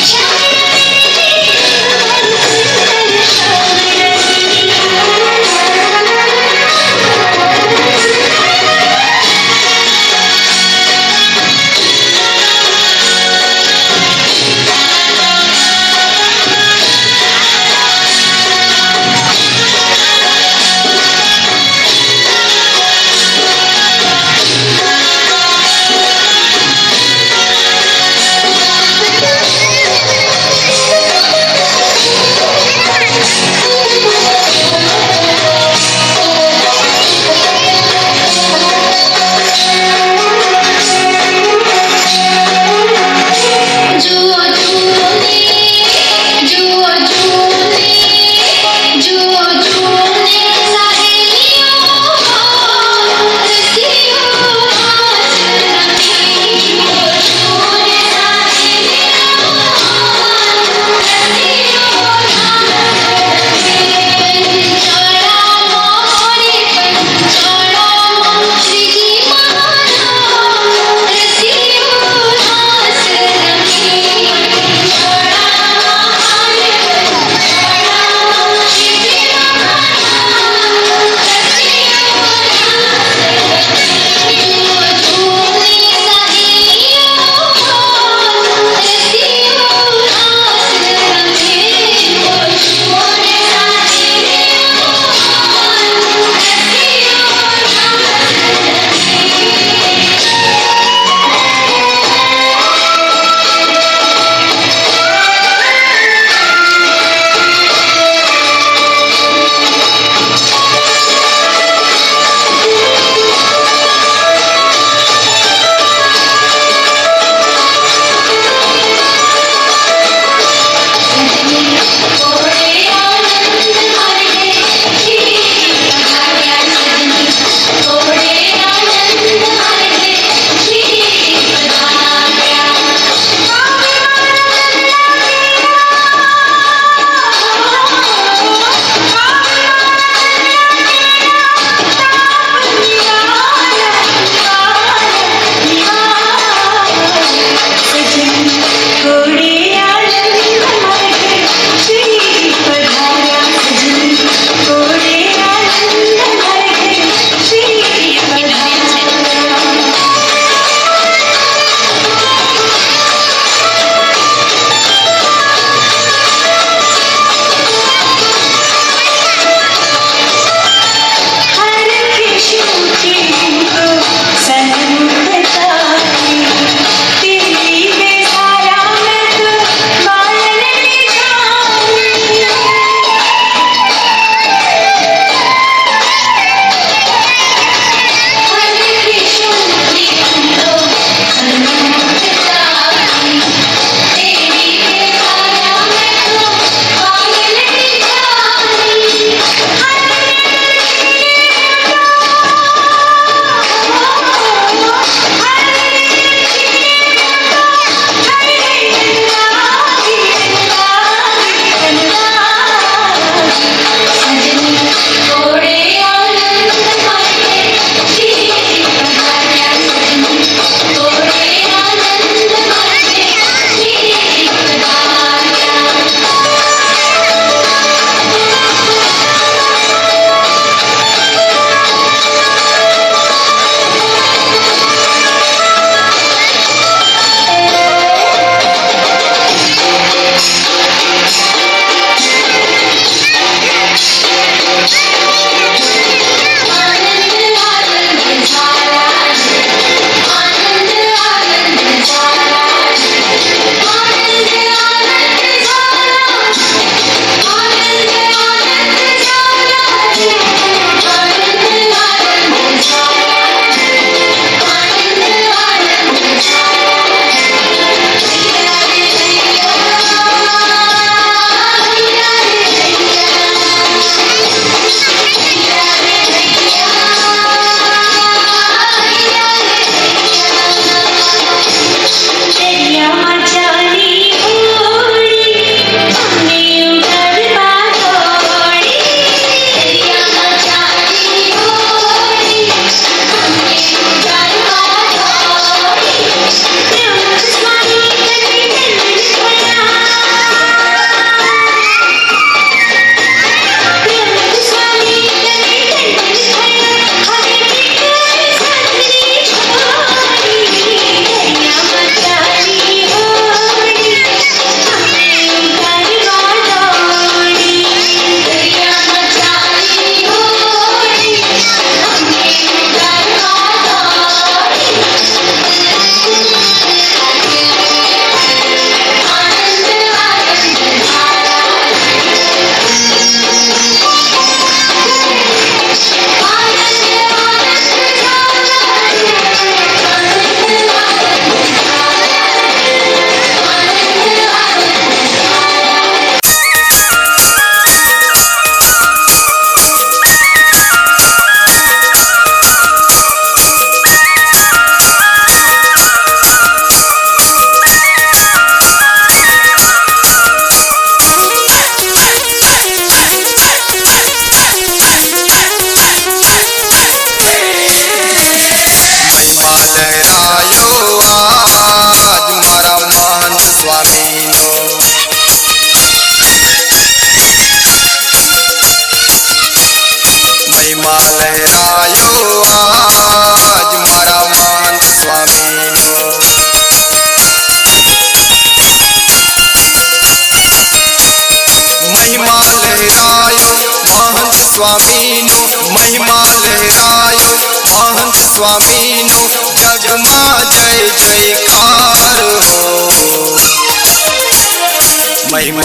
Shine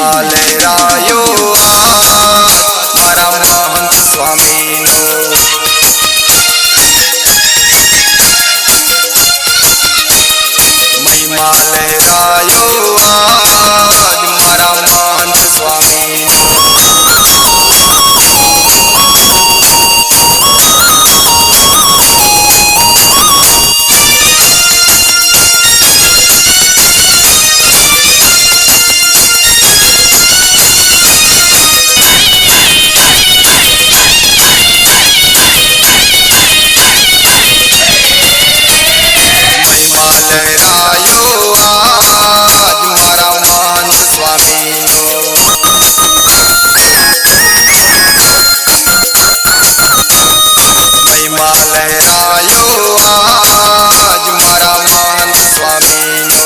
મહિમા લહેરાયો મારા મહંત સ્વામીનો. મહિમા લહેરાયો મારા મહંત સ્વામીનો. મહિમા લહેરાયો આજ મારા મહંત સ્વામીનો.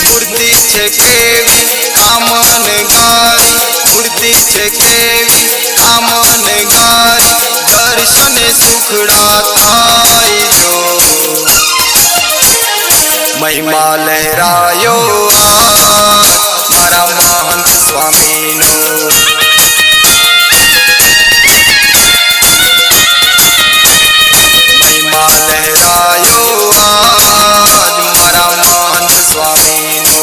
મૂર્તિ છે કેવી કામનગારી, મૂર્તિ છે કેવી કામનગારી, દર્શને સુખડા થાય જો. મહિમા લહેરાયો મારા મહંત સ્વામીનો. મહિમા લહેરાયો આજ મારા મહંત સ્વામીનો.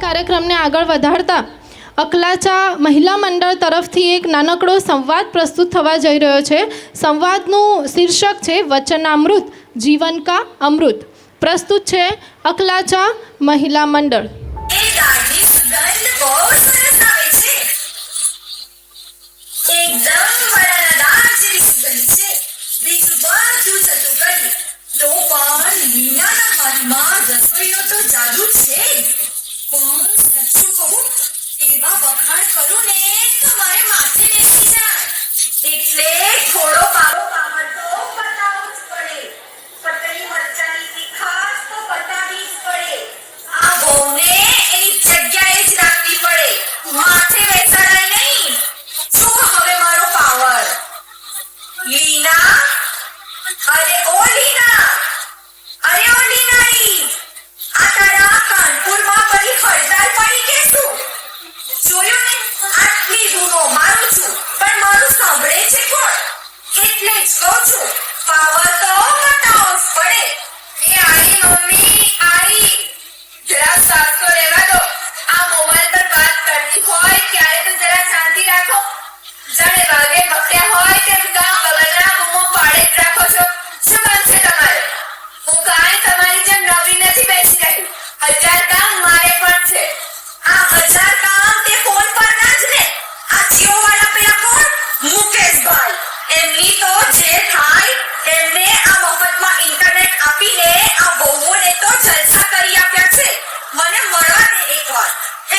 કાર્યક્રમને આગળ વધારતા અકલાચા મહિલા મંડળ તરફથી એક નાનકડો સંવાદ પ્રસ્તુત થવા જઈ રહ્યો છે. સંવાદનું શીર્ષક છે વચનામૃત જીવન કા અમૃત. પ્રસ્તુત છે અકલાચા મહિલા મંડળ. રસોઈનો તો જાદુ છે. પણ સાચું કહું, એવા વખાણ કરું ને તો મારે માથે બેસી જાય. એટલે થોડો મારો પાવર તો બતાવવો જ પડે. પતરી મરચાની તીખાશ તો બતાવવી જ પડે. આ બહુને એની જગ્યાએ જ રાખવી પડે, માથે બેસાડાય નહીં. શું હવે મારો પાવર? લીના, અરે ઓ લીના, અરે ઓ લીનાઈ, આ તારા કાનપુરમાં બધી હડતાલ પડી કે શું? જોયું ને, આટલી દૂરો મારું છું પણ મારું સાંભળે છે કોણ? એટલે જ કહું છું, પાવર તો બતાવવો જ પડે. એ આઈ મમ્મી આઈ, જરા સાથ તો રહેવા દો. આ મોબાઈલ પર વાત કરતી હોય ત્યારે તો જરા શાંતિ રાખો. જાણે વાગે બક્યા હોય તેમ કામ બગલના બૂમો પાડે જ રાખો છો. શું કામ છે તમારે? હું કાંઈ તમારી જેમ નવી નથી બેસી રહી. 1000 કામ મારે પણ છે. આ 1000 કામ તે ફોન પર ના જ ને. આ જીઓ વાળા પેલા કોણ? મુકેશભાઈ. એમની તો જે થાય એમને આ મફતમાં ઇન્ટરનેટ આપીને આ બહુઓને તો જલસા કરી આપ્યા છે. મને મળવા દે એકવાર,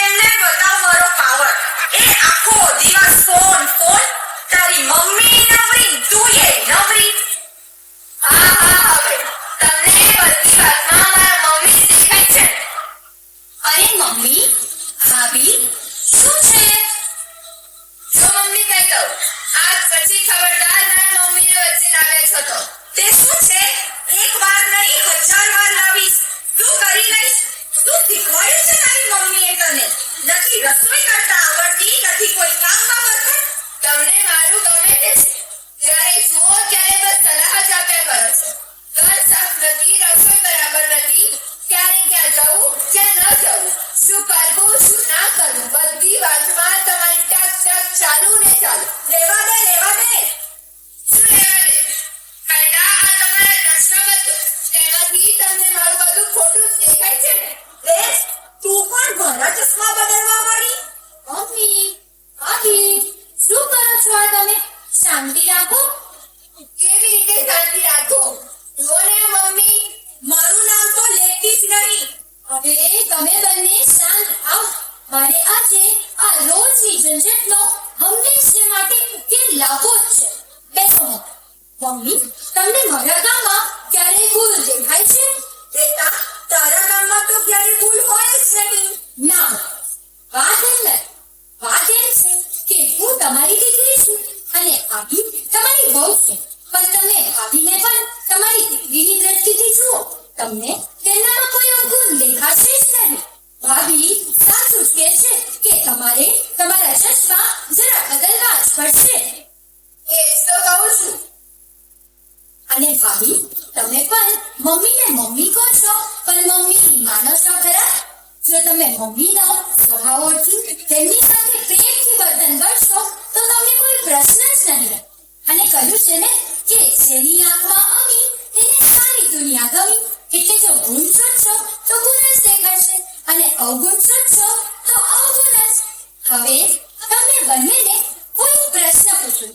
એમને બતાવ મારો પાવર. એ આખો દિવસ ફોન ફોન. તારી મમ્મી નવરી, તું એ નવરી. હા હા, હવે તમને બધી વાતમાં મારા મમ્મી દેખાય છે. અરે મમ્મી, ભાભી, શું છે? જો મમ્મી કહી દઉં, આજ પછી ખબરદાર મારા મમ્મીને વચ્ચે લાવે છો તો. તે શું છે? એક વાર નહીં 1000 વાર લાવીશ. તું કરી લઈશ. તું શીખવાડ્યું છે તારી મમ્મીએ તને? નથી રસોઈ કરતા આવડતી, નથી કોઈ કામમાં પરફેક્ટ. તમને મારું ગમે તે છે. જ્યારે જુઓ ત્યારે બસ સલાહ જ આપ્યા કરો છો. ઘર સાફ નથી, રસોઈ બરાબર નથી, ક્યારે ક્યાં જવું ક્યાં ન જવું, શું કરવું શું ના કરવું, બધી વાતમાં તમારી ટક ટક ચાલુ ને ચાલુ. લેવા દે લેવા દે. શું લેવા દે? પહેલા આ તમારા ચશ્મા બદલો, તેમાંથી તમને મારું બધું ખોટું જ દેખાય છે ને. દેશ, તું પણ મારા ચશ્મા બદલવા વાળી? મમ્મી, ભાભી, શું કરો છો આ તમે? શાંતિ રાખો. કેવી રીતે શાંતિ રાખો? બોલે મમ્મી, મારું નામ તો લેતી જ નહીં. હવે તમે બંને શાંત થાઓ. મારે આજે આ રોજની ઝંઝટનો હંમેશને માટે ઉકેલ લાવવો જ છે. બેસો. મમ્મી, તમને મારા ગામમાં ક્યારે ભૂલ દેખાય છે? બેટા, તારા ગામમાં તો ક્યારે ભૂલ હોય જ નહીં. ના, વાત એમ નથી. વાત એમ છે કે હું તમારી દીકરી છું અને ભાભી તમારી વહુ છે. પણ તમે ભાભીને પણ તમારી દીકરીની દ્રષ્ટિથી જુઓ. તમને તેનામાં કોઈ અવગુણ દેખાશે જ નહીં. ભાભી સાચું જ કહે છે કે તમારે તમારા ચશ્મા જરા બદલવા જ પડશે. એ જ તો કહું છું. અને ભાભી, તમે પણ મમ્મીને મમ્મી કહો છો, પણ મમ્મી માનો છો ખરા? જો તમે મમ્મીનો સ્વભાવ ઓળખી તેમની સાથે પ્રેમથી વર્તન કરશો તો તમને કોઈ પ્રશ્ન જ નહીં રહે. અને કહ્યું છે ને કે જેની આંખમાં અમી તેને સારી દુનિયા ગમી. એટલે જો ગુણ શોધશો તો ગુણ જ દેખાશે અને અવગુણ શોધશો તો અવગુણ જ. હવે તમને બંનેને કોઈ પ્રશ્ન પૂછું.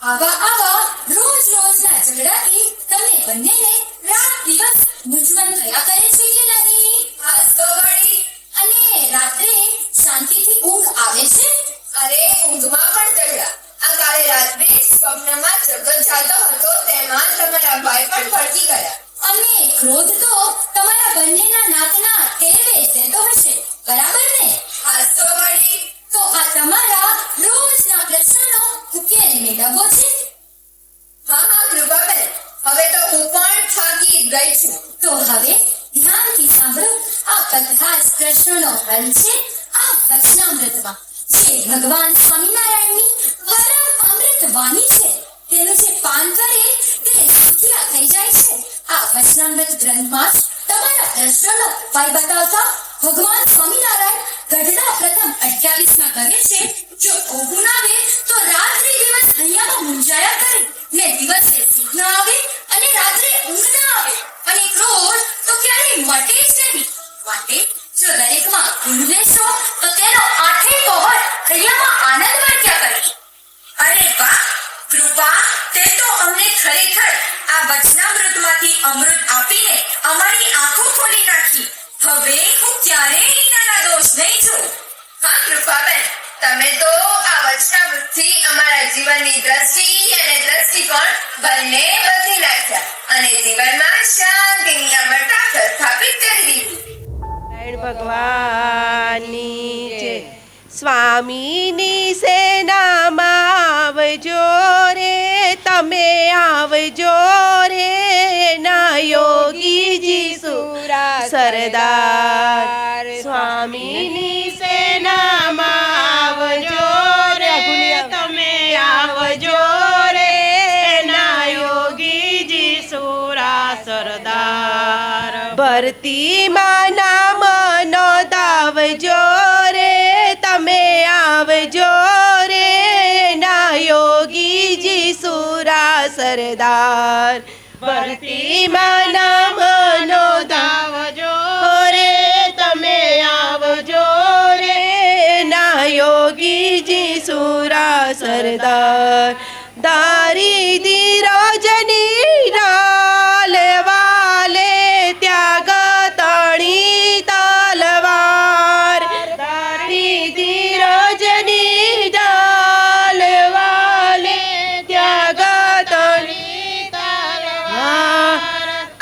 આવા રોજ રોજના ઝઘડાથી તમને બંનેને રાત દિવસ મૂંઝવણ થયા કરે છે કે નહીં? આ તો વળી. અને રાત્રે શાંતિથી ઊંઘ આવે છે? અરે, ઊંઘમાં પણ ઝઘડા. આ કાલે રાત્રે સ્વપ્નમાં ઝઘડો જાતો હતો, તેમાં તમારા ભાઈ પણ ભડકી ગયા. અને ક્રોધ તો તમારા બંનેના નાકના ટેરવે જતો હશે, બરાબર ને? આ તો વળી. તો આ તમારા રોજના પ્રશ્નનો ઉકેલ મેળવવો છે? હા, કૃપાબેન, હવે તો હું પણ થાકી ગઈ છું. તો હવે ધ્યાનથી સાંભળો. આ બધા જ પ્રશ્નોનો હલ છે આ વચનામૃતમાં, જે ભગવાન સ્વામિનારાયણની પરમ અમૃત વાણી છે. તેનું જે પાન કરે તે સુખિયા થઈ જાય છે. આ વચનામૃત ગ્રંથમાં જ તમારા પ્રશ્નોનો ઉપાય બતાવતા ભગવાન સ્વામિનારાયણ ગઢડા પ્રથમ 28માં કહે છે, જો ઊંઘ આવે તો રાત્રિ દિવસ હૈયામાં મૂંઝાયા કરે, ને દિવસે સુખ ન આવે અને રાત્રે ઊંઘ ન આવે, અને ક્રોધ તો ક્યારેય મટે જ નહીં. માટે જો દરેકમાં ગુણ લેશો તો તેનો આઠે પહોર હૈયામાં આનંદ વર્ત્યા કરે. અરે વાહ કૃપા, તે તો અમને ખરેખર આ વચનામૃતમાંથી અમૃત આપીને અમારી આંખો ખોલી નાખી. હવે હું ક્યારેય નીનાના દોષ નહીં જોઉં. હા કૃપાબેન, તમે તો આ વચનામૃતથી અમારા જીવનની દ્રષ્ટિ અને દ્રષ્ટિકોણ બંને બદલી નાખ્યા અને જીવનમાં શાંતિની અમરતા પ્રસ્થાપિત કરી દીધી. ભગવાનની જય. સ્વામીની સેનામાં આવજો રે, તમે આવજો રે, ના યોગીજી સુરા સરદાર. સ્વામીની સેનામાં આવજો રે, તમે આવજો રે, ના યોગીજી સુરા સરદાર. ભરતીમાં નામ નોંધાવજો રે, તમે આવજો રે, ના યોગીજી સુરા સરદાર. ભરતીમાં નામ નોંધાવજો રે, તમે આવજો રે, ના યોગીજી સુરા સરદાર. દારીદી રોજની રાલ વાલે ત્યાગ તણી તલવાર. દારીદી રોજની રાલ વાલે ત્યાગ તણી તલવાર.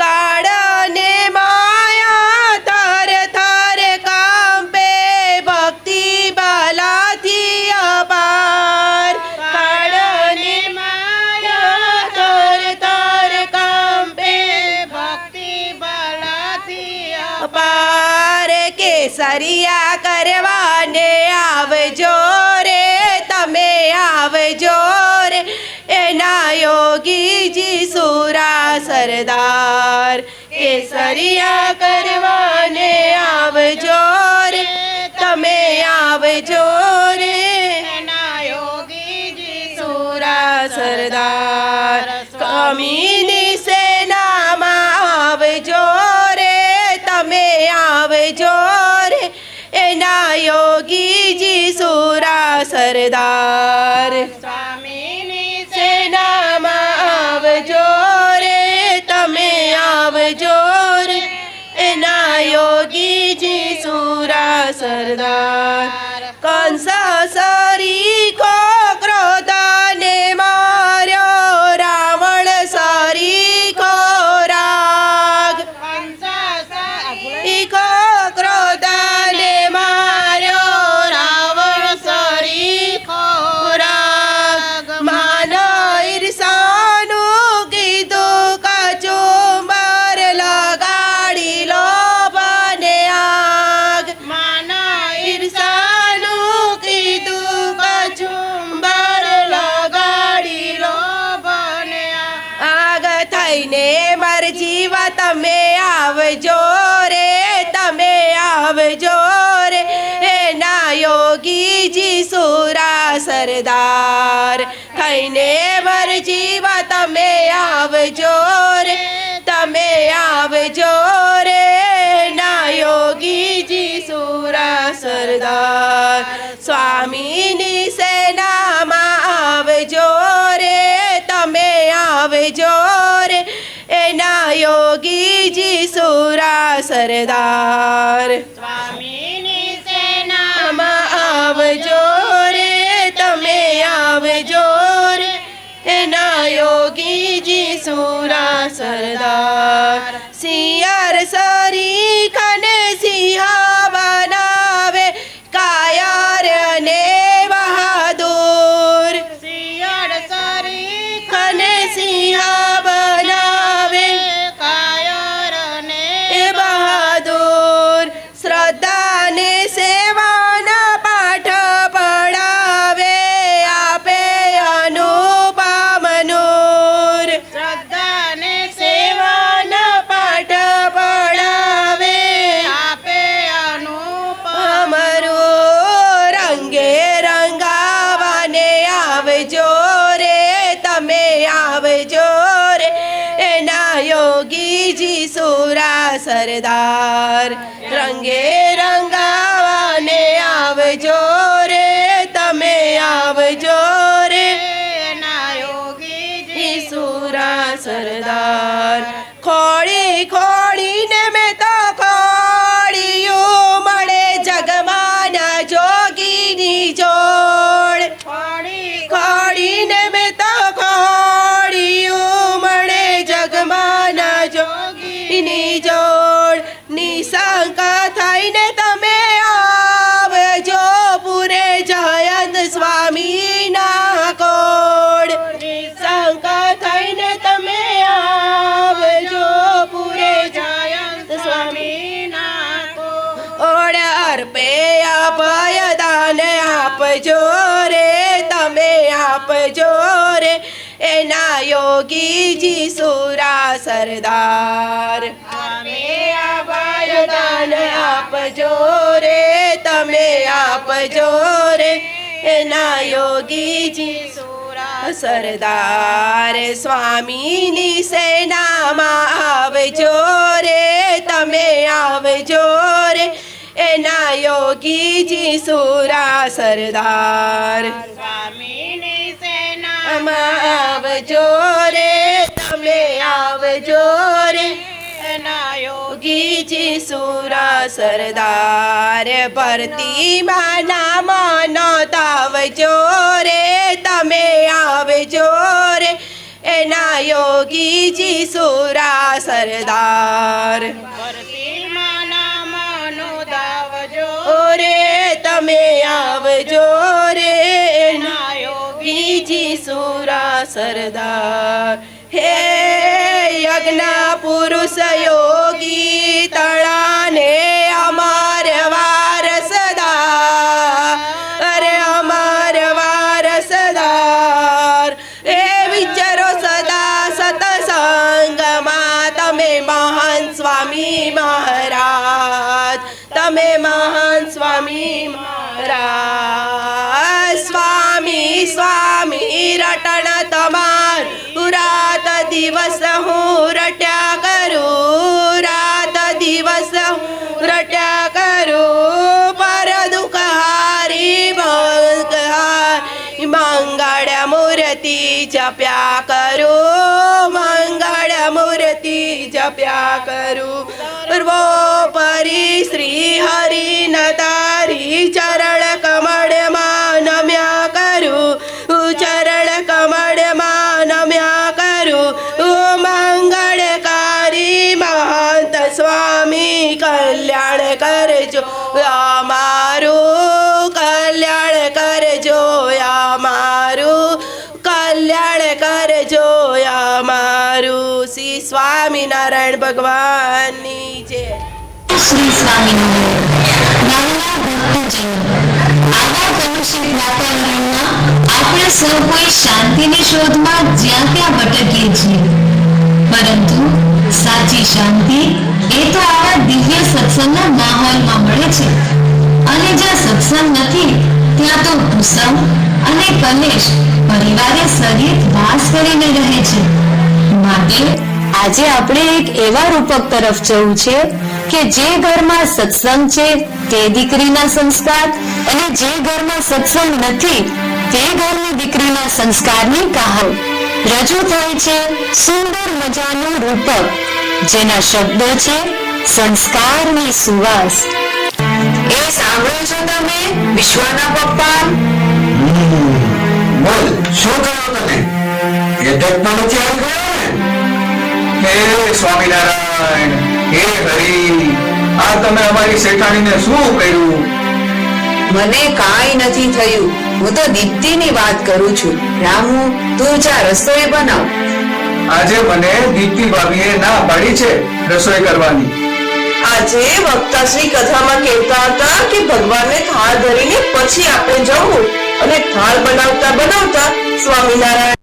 કાળને માયા તર થર કાંપે, ભક્તિ બલાથી અપાર. કાળને માયા તર થર કાંપે, ભક્તિ બલાથી અપાર. કેસરિયા કરવાને આવજો રે, તમે આવજો રે, એના યોગીજી સુરા સરદાર. કેસરિયા કરવાને આવજો રે, તમે આવજો રે, એના યોગીજી સુરા સરદાર. સ્વામીની સેનામાં આવજો રે, તમે આવજો રે, એના યોગીજી સુરા સરદાર. સ્વામીની સેનામાં આવજો રે, તમે આવજો રે, એના યોગીજી સુરા સરદાર. સરદાર કંસ સરીખો ક્રોધને માર્યો રાવણ સરીખો રાગ સરીખો ક્રોધને માર્યો રાવણ સરીખો રાગ માન ઈર્ષાનું કીધું કચુંબર લગાડી લો બને આગ માન ઈર્ષાનું કીધું કચુંબર લગાડી લો બને આગ થઈને માર જીવા તમે આવજો રે તમે આવજો રે એના યોગીજી સુરા સરદાર થઈને માર જીવા તમે આવજો રે તમે આવજો રે ના યોગીજી સુરા સરદાર સ્વામીની સેનામાં આવજો રે તમે આવજો રે એના યોગીજી સુરા સરદાર સ્વામીની સેનામાં આવજો રે તમે આવજો રે એના યોગીજી સુરા સરદાર સિંહર સરીખને સિંહ બનાવે કાયર અને બહાદુર સિંહર સરીખને સિંહ બનાવે કાયર અને બહાદુર શ્રદ્ધાને સેવાના પાઠ પડાવે આપે અનુપમ નૂર શ્રદ્ધાને સેવાના પાઠ પડાવે આપે અનુપમ નૂર રંગે રંગાવાને આવજો રે તમે આવજો રે એના યોગીજી સુરા સરદાર રંગે રંગાવાને આવજો રે તમે આવજો રે એના યોગીજી સુરા સરદાર ખોડી ખોડીને મેં તો ખોડિયું મળે જગમાના જોગીની જોડ ખોડી ખોડીને મેં તો ખોડિયું મળે જગમાના જોગીની જોડ નિશંક થઈને તમે આવજો પૂરે જયંત સ્વામીના કોડ નિશંક થઈને તમે આવજો પૂરે જયંત સ્વામીના કોડ અર્પે અભય દાન આપજો રે તમે આપજો રે એના યોગીજી સુરા સરદાર અમે અભય દાન આપજો રે તમે આપજો રે એના યોગીજી સુરા સરદાર સ્વામીની સેનામાં આવજો રે તમે આવજો રે એના યોગીજી સુરા સરદાર સ્વામીની સેનામાં આવજો રે તમે આવજો રે એના યોગીજી સુરા સરદાર ભરતીમાં નામ નોંધાવજો રે તમે આવજો રે એના યોગીજી સુરા સરદાર ભરતીમાં નામ નોંધાવજો રે તમે આવજો રે એના યોગીજી સુરા સરદાર હે યજ્ઞ પુરુષ યોગી તળાને અમર વારસદાર અરે અમર વારસદાર એ વિચારો સદા સતસંગમાં તમે મહાન સ્વામી મહારાજ તમે મહાન સ્વામી મહારાજ સ્વામી સ્વામી રટણ તમાર રાત દિવસ હું રટ્યા કરું રાત દિવસ હું રટ્યા કરું પર દુઃખ હારી મંગળ મૂર્તિ જપ્યા કરું મંગળ મૂર્તિ જપ્યા કરું સર્વોપરી શ્રી હરિ ન તારી સ્વામિનારાયણ ભગવાનની જય. શ્રી સ્વામિનારાયણ. આવા કલુષિત વાતાવરણમાં આપણે સૌ કોઈ શાંતિની શોધમાં જ્યાં ત્યાં ભટકીએ છીએ, પરંતુ સાચી શાંતિ એ તો આવા દિવ્ય સત્સંગના માહોલમાં મળે છે. અને જ્યાં સત્સંગ નથી ત્યાં તો ભૂસમ અને કલેશ પરિવારે સહિત વાસ કરીને રહે છે. માટે આજે આપણે એક એવા રૂપક તરફ જવું છે કે જે ઘરમાં સત્સંગ છે તે દીકરીના સંસ્કાર, અને જે ઘરમાં સત્સંગ નથી તે ઘરની દીકરીના સંસ્કારની કહાની રજૂ થાય છે. સુંદર મજાનું રૂપક જેના શબ્દો છે સંસ્કારની સુવાસ. એ સાંભળો છો તમે વિશ્વના પપ્પા? બોલ, શું કહ્યું તમે? એ દત્તમાં નથી આવી ગયો ને? હે સ્વામિનારાયણ, હે હરિ, આ તમે અમારી શેઠાણીને શું કર્યું? મને કાંઈ નથી થયું. હું તો દીપ્તિની વાત કરું છું. રામુ, તું જા રસોઈ બનાવ. આજે મને દીપ્તિ ભાભીએ ના પાડી છે રસોઈ કરવાની. આજે વક્તાશ્રી કથામાં કહેતા હતા કે ભગવાનને થાળ ધરીને પછી આપણે જવું, અને થાળ બનાવતા બનાવતા સ્વામિનારાયણ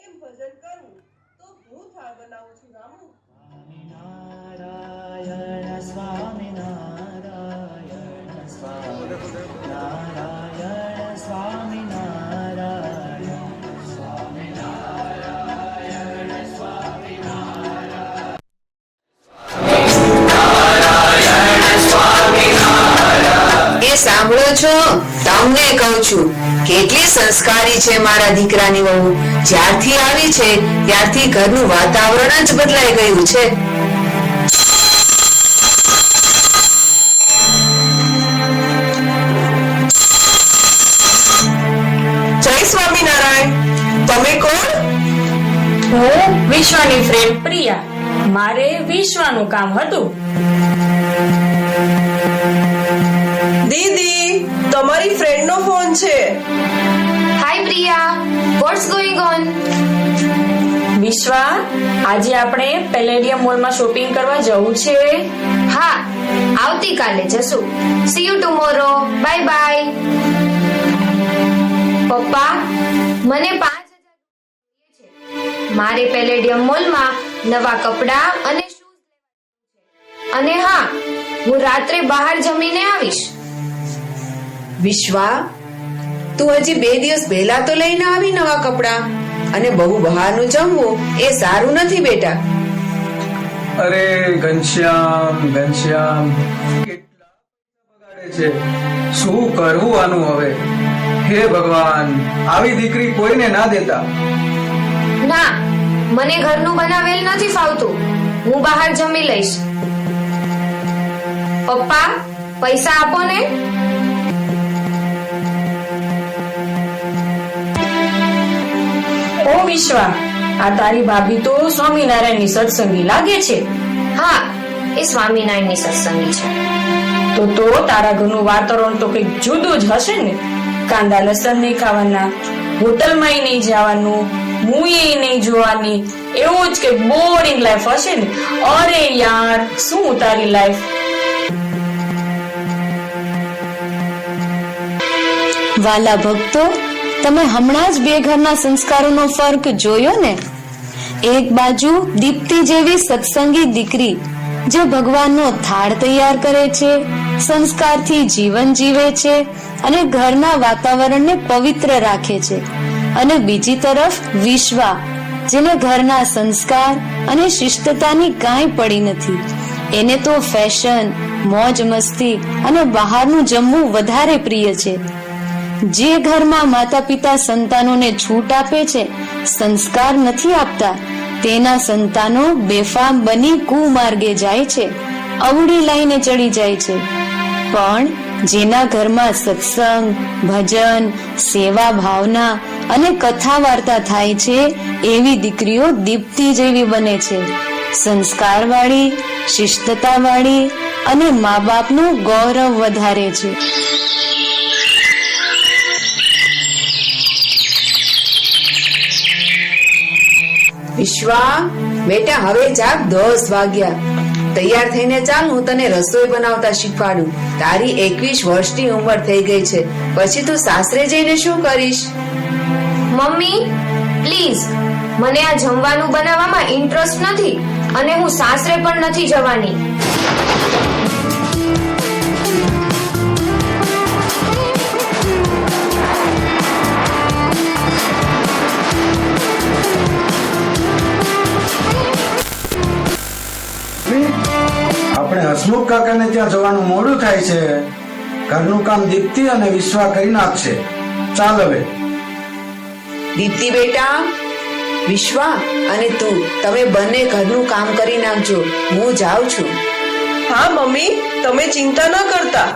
એમ ભજન કરવું. તો હું થાળ બનાવું છું રામુ. સ્વામિનારાયણ સ્વામિનારાયણ સ્વામિનારાયણ સ્વામિનારાયણ સ્વામિનારાયણ. એ સાંભળો છો? તમને કહું છું, કેટલી સંસ્કારી છે મારા દીકરાની વહુ. જ્યારથી આવી છે ત્યારથી ઘરનું વાતાવરણ જ બદલાઈ ગયું છે. જય સ્વામિનારાયણ. તમે કોણ? હું વિશ્વાની ફ્રેન્ડ પ્રિયા. મારે વિશ્વાનું કામ હતું. દીદી, તમારી ફ્રેન્ડનો ફોન છે. હાય પ્રિયા, વોટ્સ ગોઈંગ ઓન? વિશ્વા, આજે આપણે પેલેડિયમ મોલમાં શોપિંગ કરવા જવું છે. હા, આવતીકાલે જશું. C you tomorrow. Bye bye. પપ્પા, મને 5,000 જોઈએ છે. મારે પેલેડિયમ મોલમાં નવા કપડાં અને શૂઝ લેવા છે. અને હા, હું રાત્રે બહાર જમીને આવીશ. વિશ્વા, તું હજી 2 દિવસ પહેલા તો લઈને આવી નવા કપડા, અને બહુ બહારનું જમવું એ સારું નથી બેટા. અરે ઘનશ્યામ, ઘનશ્યામ, કેટલા બગાડે છે. શું કરવું આનું હવે? હે ભગવાન, આવી દીકરી કોઈને ના દેતા. ના, મને ઘરનું બનાવેલ નથી ફાવતું. હું બહાર જમી લઈશ. પપ્પા, પૈસા આપો ને. ઓ વિશ્વા, આ તારી ભાભી તો સ્વામિનારાયણની સત્સંગી લાગે છે. હા, એ સ્વામિનારાયણની સત્સંગી છે. તો તારા ઘરનું વાતાવરણ તો કંઈક જુદું જ હશે ને. કાંદા લસણ નહીં ખાવાના, હોટલમાં નહીં જવાનું, મૂવી નહીં જોવાની, એવું જ કે બોરિંગ લાઈફ હશે ને. અરે યાર, શું તારી લાઈફ. વાલા ભક્તો, તમે હમણાં જ 2 ઘરના સંસ્કારોનો ફરક જોયો ને. એક બાજુ દીપ્તિ જેવી સત્સંગી દીકરી જે ભગવાનનો થાળ તૈયાર કરે છે, સંસ્કારથી જીવન જીવે છે અને ઘરના વાતાવરણને પવિત્ર રાખે છે, અને બીજી તરફ વિશ્વા, જેને ઘરના સંસ્કાર અને શિષ્ટતાની કાંઈ પડી નથી. એને તો ફેશન, મોજ મસ્તી અને બહારનું જમવું વધારે પ્રિય છે. જે ઘરમાં માતા પિતા સંતાનોને છૂટ આપે છે, સંસ્કાર નથી આપતા, તેના સંતાનો બેફામ બની કુમાર્ગે જાય છે, અવળી લાઈને ચડી જાય છે. પણ જેના ઘરમાં સત્સંગ, ભજન, સેવા ભાવના અને કથા વાર્તા થાય છે, એવી દીકરીઓ દીપ્તિ જેવી બને છે. સંસ્કારવાળી, શિષ્ટતાવાળી અને મા બાપનું ગૌરવ વધારે છે. વિશ્વા બેટા હવે જાગ 10 વાગ્યા. તૈયાર થઈને ચાલ, હું તને રસોઈ બનાવતા શીખવાડું. તારી 21 વર્ષની ઉંમર થઈ ગઈ છે, પછી તું સાસરે જઈને શું કરીશ? મમ્મી પ્લીઝ, મને આ જમવાનું બનાવવામાં ઇન્ટરેસ્ટ નથી અને હું સાસરે પણ નથી જવાની. આપણે હસમુખ કાકાને ત્યાં જવાનું મોડું થાય છે. ઘરનું કામ દીપ્તિ અને વિશ્વા કરી નાખશે. ચાલ હવે. દીપ્તિ બેટા, વિશ્વા અને તું, તમે બંને ઘરનું કામ કરી નાખજો. હું જાઉં છું. હા મમ્મી, તમે ચિંતા ન કરતા.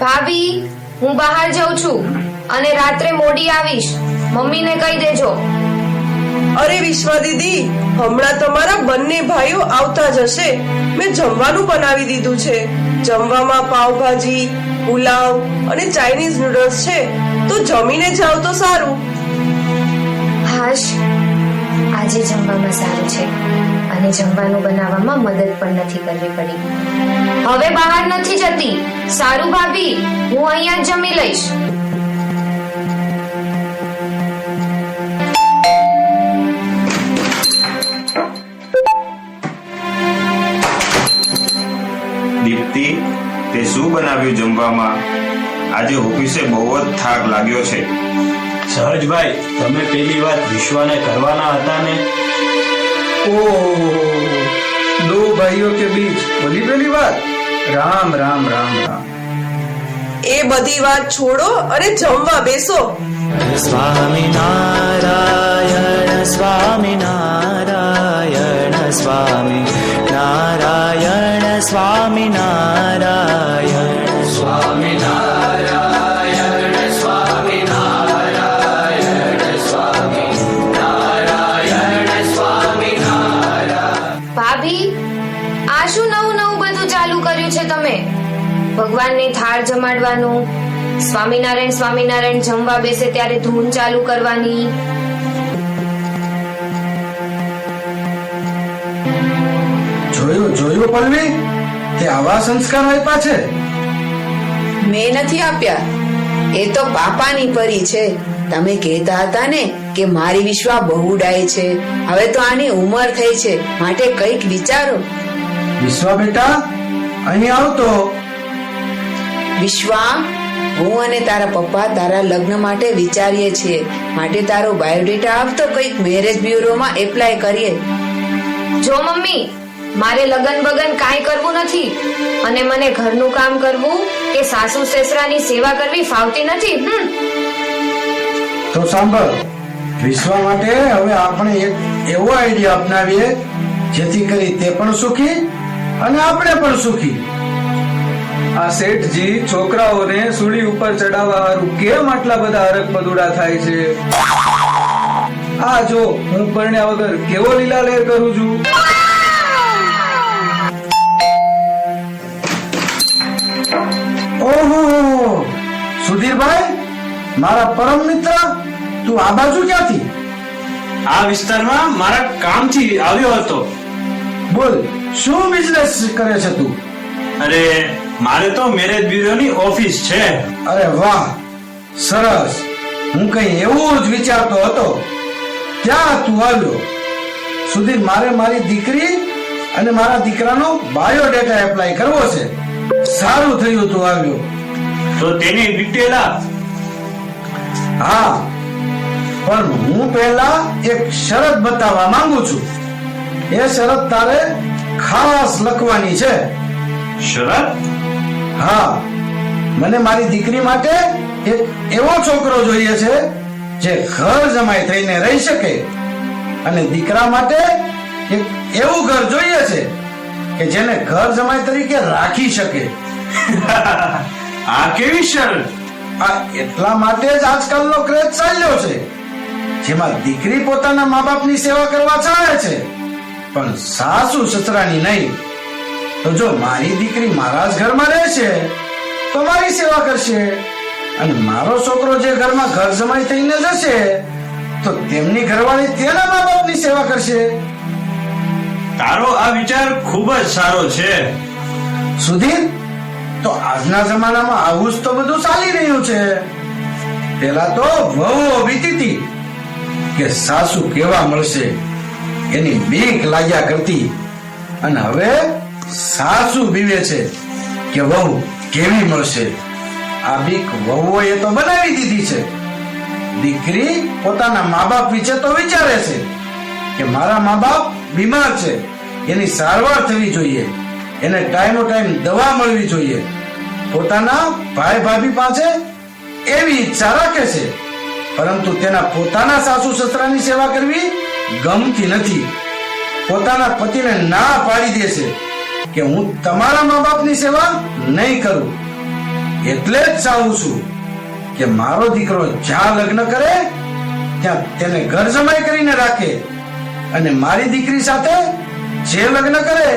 ભાભી, હું બહાર જાઉં છું અને રાત્રે મોડી આવીશ. મમ્મીને કહી દેજો. અરે વિશ્વા દીદી, હમણાં તમારા બંને ભાઈઓ આવતા જ હશે. મેં જમવાનું બનાવી દીધું છે. જમવામાં પાવભાજી, પુલાવ અને ચાઇનીઝ નૂડલ્સ છે, તો જમીને જાવ તો સારું. હાશ, આજે જમવામાં સારું છે અને જમવાનું બનાવવામાં મદદ પણ નથી કરવી પડી. હવે બહાર નથી જતી. સારું ભાભી, હું અહીંયા જ જમી લઈશ. દીપ્તિ, તે શું બનાવ્યું જમવામાં? આજે ઓફિસે બહુ જ થાક લાગ્યો છે. સહજભાઈ, તમે પેલી વાત વિશ્વાને કરવાના હતા ને? ઓહ, દો ભાઈઓ કે બીચ બોલી પેલી વાત. રામ રામ રામ રામ. એ બધી વાત છોડો અને જમવા બેસો. સ્વામિનારાયણ સ્વામિનારાયણ સ્વામિનારાયણ સ્વામિનારાયણ સ્વામિનારાયણ સ્વામિનારાયણ સ્વામિનારાયણ સ્વામિનારાયણ. ભાભી, આ શું નવું નવું બધું ચાલુ કર્યું છે તમે? ભગવાનને થાળ જમાડવાનું, સ્વામિનારાયણ સ્વામિનારાયણ જમવા બેસે ત્યારે ધૂન ચાલુ કરવાની. જોયું પલ્લવી, તે આવા સંસ્કાર આપ્યા છે? મેં નથી આપ્યા, એ તો પાપાની પરી છે. તમે કહેતા હતા ને કે મારી વિશ્વા બહુ ડાય છે. હવે તો આની ઉંમર થઈ છે, માટે કંઈક વિચારો. વિશ્વા બેટા, અહીં આવતો. વિશ્વા, હું અને તારા પપ્પા તારા લગ્ન માટે વિચારીએ છીએ, માટે તારો બાયોડેટા આપતો કંઈક મેરેજ બ્યુરોમાં એપ્લાય કરીએ. જો મમ્મી, મારે લગન બગન કાંઈ કરવું નથી અને મને ઘરનું કામ કરવું કે સાસુ સસરાની સેવા કરવી ફાવતી નથી. તો સાંભળ, વિશ્વા માટે હવે આપણે એક એવો આઈડિયા અપનાવીએ જેથી કરી તે પણ સુખી અને આપણે પણ સુખી. આ શેઠજી છોકરાઓને સૂડી ઉપર ચડાવવા હારું કેમ આટલા બધા હરક પદુડા થાય છે? આ જો, હું પરણ્યા વગર કેવો લીલા લહેર કરું છું. ઓહો, સુધીરભાઈ, મારા પરમ મિત્ર, તું આ બાજુ ક્યાંથી? આ વિસ્તારમાં મારા કામથી આવ્યો હતો. બોલ, શું બિઝનેસ કરે છે તું? અરે, મારે તો મેરેજ બ્યુરોની ઓફિસ છે. અરે વાહ, સરસ. હું કઈ એવું જ વિચારતો હતો, ત્યાં તું આવ્યો. સુધીર, મારે મારી દીકરી અને મારા દીકરાનો બાયોડેટા એપ્લાય કરવો છે. સારું થયું તું આવ્યો. તો તેની ડિટેલ આપ. હા, પણ હું પહેલા એક શરત બતાવવા માંગુ છું. એ શરત તારે ખાસ લખવાની છે. શરત? હા, મને મારી દીકરી માટે એક એવો છોકરો જોઈએ છે જે ઘર જમાઈ થઈને રહી શકે, અને દીકરા માટે એક એવું ઘર જોઈએ છે કે જેને ઘર જમાઈ તરીકે રાખી શકે. આ કેવી શરત? આ એટલા માટે જ આજકાલનો ક્રેઝ ચાલ્યો છે, જેમાં દીકરી પોતાના મા બાપની સેવા કરવા ચાહે છે, પણ સાસુ સસરાની નહીં. તો જો મારી દીકરી મારા જ ઘરમાં રહેશે તો મારી સેવા કરશે, અને મારો છોકરો જે ઘરમાં ઘર જમાઈ થઈને જશે તો તેમની ઘરવાળી તેના મા બાપની સેવા કરશે. તારો આ વિચાર ખૂબ જ સારો છે. સુધીર, તો આજના જમાનામાં આવું જ તો બધું ચાલી રહ્યું છે. પેલા તો વહુઓ બીતી હતી કે સાસુ કેવા મળશે એની બીક લાગ્યા કરતી, અને હવે સાસુ બીવે છે કે વહુ કેવી મળશે. આ બીક વહુઓએ તો બનાવી દીધી છે. દીકરી પોતાના મા બાપ વિશે તો વિચારે છે કે મારા મા બાપ બીમાર છે, એની સારવાર થવી જોઈએ, એને ટાઈમો ટાઈમ દવા મળવી જોઈએ. પોતાના ભાઈ ભાભી પાસે એવી ઈચ્છા રાખે છે, પરંતુ તેના પોતાના સાસુ સસરાની સેવા કરવી ગમતી નથી. પોતાના પતિને ના પાડી દે છે કે હું તમારા મા બાપની સેવા નહીં કરું. એટલે જ ચાહું છું કે મારો દીકરો જ્યાં લગ્ન કરે ત્યાં તેને ઘર જમાઈ કરીને રાખે, અને મારી દીકરી સાથે જે લગ્ન કરે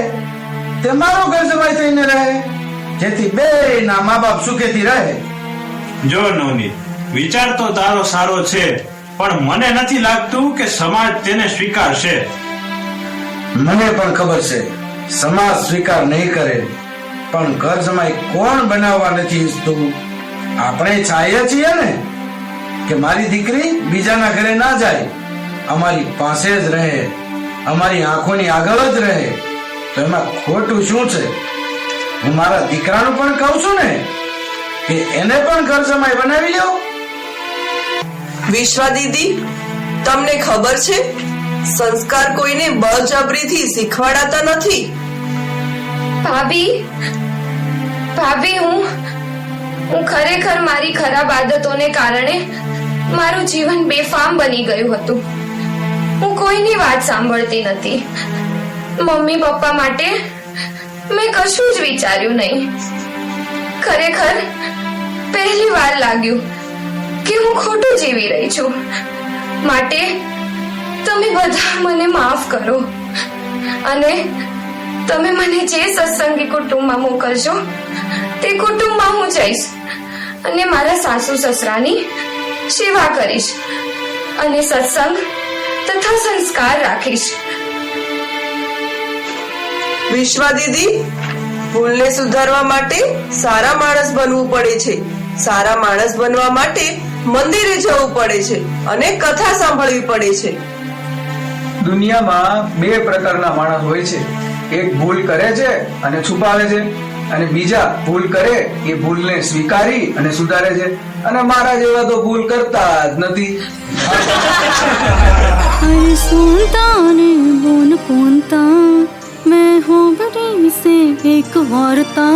તે મારો ઘર જમાઈ થઈને રહે, જેથી બેયના મા બાપ સુખેથી રહે. જો નવનીત, વિચાર તો તારો સારો છે, પણ મને નથી લાગતું કે સમાજ તેને સ્વીકારશે. મને પણ ખબર છે સમાજ સ્વીકાર નહીં કરે, પણ ઘર જમાઈ કોણ બનાવવા નથી ઈચ્છતું? આપણે ચાહીએ છીએ ને કે મારી દીકરી બીજાના ઘરે ના જાય, અમારી પાસે જ રહે, અમારી આંખોની આગળ જ રહે. તો એમાં ખોટું શું છે? હું મારા દીકરાનું પણ કહું છું ને કે એને પણ ઘર જમાઈ બનાવી લો. વિશ્વા દીદી, તમને ખબર છે સંસ્કાર કોઈને બળજબરીથી શીખવાડાતા નથી. ભાભી, હું ખરેખર મારી ખરાબ આદતોને કારણે મારું જીવન બેફામ બની ગયું હતું. હું કોઈની વાત સાંભળતી નથી. મમ્મી પપ્પા માટે મેં કશું જ વિચાર્યું નહીં. ખરેખર પહેલી વાર લાગ્યું કે હું ખોટું જીવી રહી છું. માટે તમે બધા મને માફ કરો, અને તમે મને જે સત્સંગી કુટુંબમાં મોકલશો તે કુટુંબમાં હું જઈશ અને મારા સાસુ સસરાની સેવા કરીશ અને સત્સંગ તથા સંસ્કાર રાખીશ. વિશ્વા દીદી, ભૂલને સુધારવા માટે સારા માણસ બનવું પડે છે. સારા માણસ બનવા માટે મંદિરે જવું પડે છે અને કથા સાંભળવી પડે છે. દુનિયામાં બે પ્રકારના માણસ હોય છે. એક ભૂલ કરે છે અને છુપાવે છે, અને બીજા ભૂલ કરે એ ભૂલને સ્વીકારી અને સુધારે છે. અને મારા જેવા તો ભૂલ કરતા જ નથી. अरे सुनता ने बोन पोनता मैं हूँ बड़ी से एक वार्ता.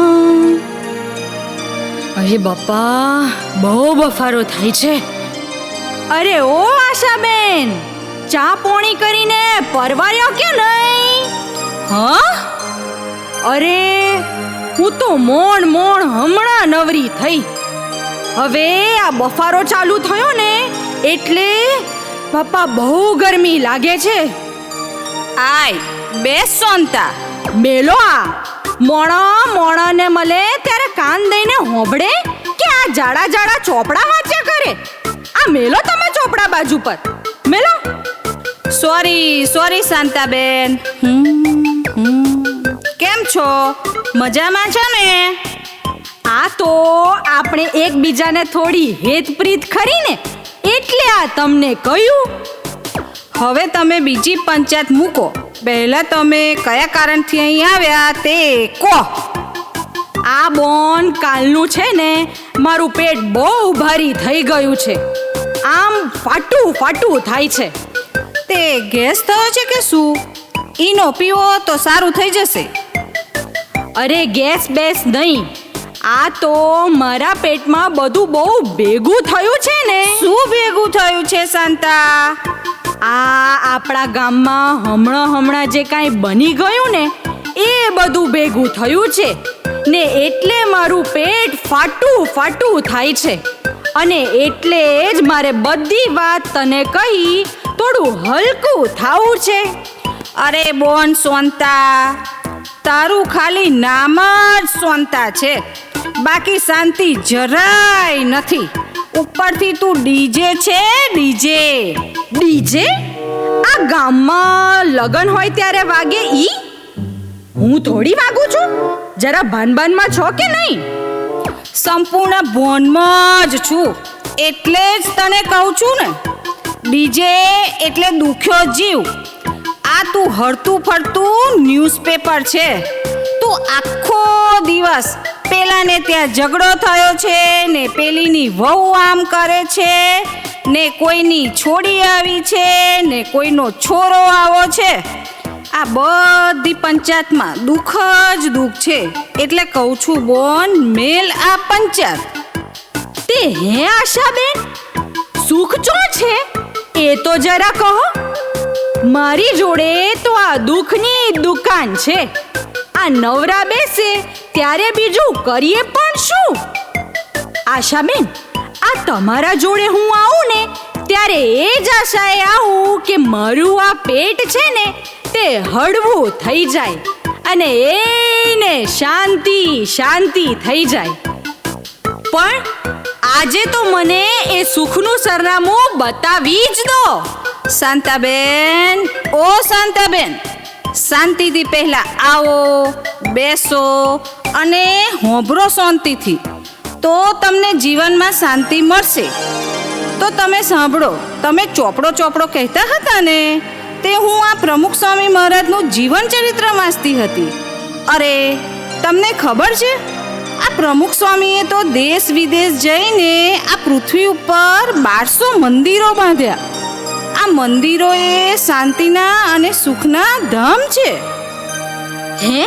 અરે બાપા, બહુ બફારો થાય છે. અરે ઓ આશાબેન, ચા પોણી કરીને પરવાર્યો કે નહીં? હા? અરે હું તો મોણ હમણાં નવરી થઈ. હવે આ બફારો ચાલુ થયો ને એટલે બાપા બહુ ગરમી લાગે છે. આય બેસ સોનતા, બેલો આ મોણા મળે ત્યારે કાન દઈને હોંભળે કે આ જાડા ચોપડા વાંચ્યા કરે. આ મેલો તમે ચોપડા બાજુ પર મેલો. સોરી શાંતાબેન. કેમ છો? મજામાં છો ને? આ તો આપણે એકબીજાને થોડી હેતપ્રીત ખરી ને એટલે આ તમને કહ્યું. હવે તમે બીજી પંચાયત મૂકો. પહેલા તમે કયા કારણથી અહીં આવ્યા તે કહો. આ બોન કાલનું છે ને મારું પેટ બહુ ભારી થઈ ગયું છે. આમ ફાટું થાય છે. તે ગેસ થયો છે કે શું? ઈનો પીવો તો સારું થઈ જશે. અરે ગેસ બેસ નહીં, આ તો મારા પેટમાં બધું બહુ ભેગું થયું છે ને. શું ભેગું થયું છે શાંતા? આ આપણા ગામમાં હમણાં જે કાંઈ બની ગયું ને એ બધું ભેગું થયું છે ને, એટલે મારું પેટ ફાટું થાય છે. અને એટલે જ મારે બધી વાત તને કહી થોડું હલકું થાવું છે. અરે બોન સોનતા, તારું ખાલી નામ જ સોનતા છે, બાકી શાંતિ જરાય નથી. ઉપરથી તું ડીજે છે, ડીજે. ડીજે આ ગામમાં લગન હોય ત્યારે વાગે ઈ? હું થોડી વાગું છું. જરા ભાનભાનમાં છો કે નહીં? સંપૂર્ણ ભોનમાં જ છું, એટલે જ તને કહું છું ને. ડીજે એટલે દુખ્યો જીવ. આ તું હરતું ફરતું ન્યૂઝપેપર છે. તું આખો દિવસ પેલાને ત્યાં ઝઘડો થયો છે ને પેલીની વહુ આમ કરે છે ને કોઈની છોડી આવી છે ને કોઈનો છોરો આવો છે. આ બધી પંચાયતમાં દુઃખ જ દુઃખ છે. એટલે કહું છું બોન, મેલ આ પંચાયત. તે હે આશાબેન, સુખ ચો છે એ તો જરા કહો. મારી જોડે તો આ દુઃખની દુકાન છે. આ નવરા બેસે ત્યારે બીજું કરીએ પણ શું? આશાબેન, આ તમારા જોડે હું આવું ને ત્યારે એ જ આશાએ આવું કે મારું આ પેટ છે ને તે હળવું થઈ જાય અને એને શાંતિ શાંતિ થઈ જાય. પણ આજે તો મને એ સુખનું સરનામું બતાવી જ દો. શાંતાબેન, ઓ શાંતાબેન, શાંતિથી પહેલા આવો, બેસો અને હોંભરો શાંતિથી, તો તમને જીવનમાં શાંતિ મળશે. તો તમે સાંભળો, તમે ચોપડો ચોપડો કહેતા હતા ને, તે હું આ પ્રમુખ સ્વામી મહારાજનું જીવન ચરિત્ર વાંચતી હતી. અરે તમને ખબર છે, આ પ્રમુખ સ્વામીએ તો દેશ વિદેશ જઈને આ પૃથ્વી ઉપર 1200 મંદિરો બાંધ્યા. આ મંદિરો એ શાંતિના અને સુખના ધામ છે. હે,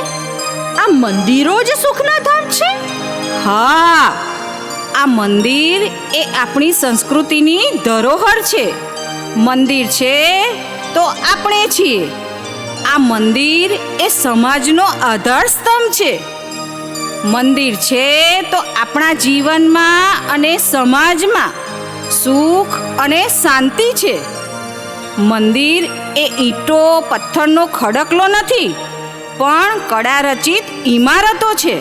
આ મંદિરો જ સુખના ધામ છે? હા, આ મંદિર એ આપણી સંસ્કૃતિની ધરોહર છે. મંદિર છે તો આપણે છીએ. આ મંદિર એ સમાજનો આધાર સ્તંભ છે. મંદિર છે તો આપણા જીવનમાં અને સમાજમાં સુખ અને શાંતિ છે. મંદિર એ ઈંટો પથ્થરનો ખડકલો નથી, પણ કળારચિત ઇમારતો છે.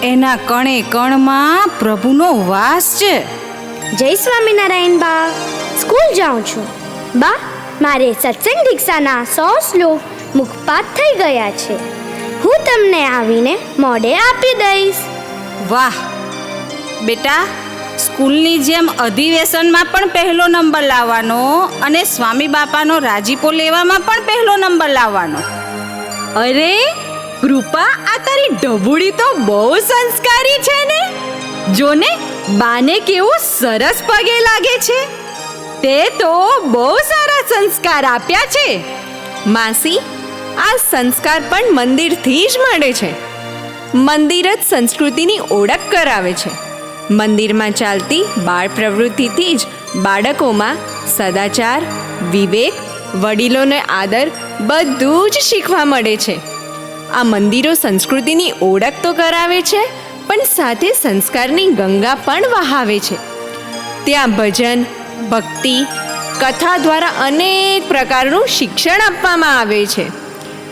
એના કણે કણમાં પ્રભુનો વાસ છે. જય સ્વામિનારાયણ બા. સ્કૂલ જાઉં છું બા. મારે સત્સંગ દીક્ષાના 100 શ્લોક મુખપાઠ થઈ ગયા છે. હું તમને આવીને મોડે આપી દઈશ. વાહ બેટા, સ્કૂલની જેમ અધિવેશનમાં પણ પહેલો નંબર લાવવાનો અને સ્વામી બાપાનો રાજીપો લેવામાં પણ પહેલો નંબર લાવવાનો. અરે કૃપા, આ તારી ઢબુડી તો બહુ સંસ્કારી છે ને. જોને બાને કેવું સરસ પગે લાગે છે. તે તો બહુ સારા સંસ્કાર આપ્યા છે. માસી, આ સંસ્કાર પણ મંદિરથી જ મળે છે. મંદિર જ સંસ્કૃતિની ઓળખ કરાવે છે. મંદિરમાં ચાલતી બાળ પ્રવૃત્તિથી જ બાળકોમાં સદાચાર, વિવેક, વડીલોનો આદર બધું જ શીખવા મળે છે. આ મંદિરો સંસ્કૃતિની ઓળખ તો કરાવે છે, પણ સાથે સંસ્કારની ગંગા પણ વહાવે છે. ત્યાં ભજન, ભક્તિ, કથા દ્વારા અનેક પ્રકારનું શિક્ષણ આપવામાં આવે છે.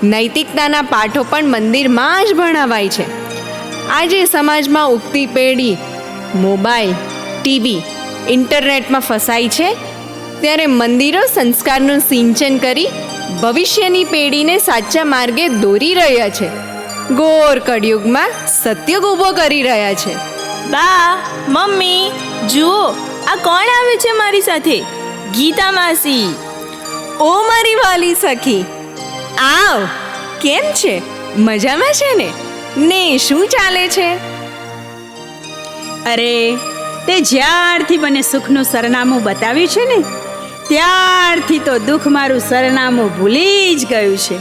નૈતિકતાના પાઠો પણ મંદિરમાં જ ભણાવાય છે. આજે સમાજમાં ઉગતી પેઢી મોબાઈલ, ટીવી, ઇન્ટરનેટમાં ફસાઈ છે, ત્યારે મંદિરો સંસ્કારનું સિંચન કરી ભવિષ્યની પેઢીને સાચા માર્ગે દોરી રહ્યા છે. ઘોર કળિયુગમાં સત્યુગ ઊભો કરી રહ્યા છે. બા, મમ્મી, જુઓ આ કોણ આવે છે મારી સાથે? ગીતા માસી. ઓ મારી વાલી સખી, આવ. કેમ છે? મજામાં છે ને? ને શું ચાલે છે? અરે, તે જ્યારથી મને સુખનું સરનામું બતાવ્યું છે ને, ત્યારથી તો દુઃખ મારું સરનામું ભૂલી જ ગયું છે.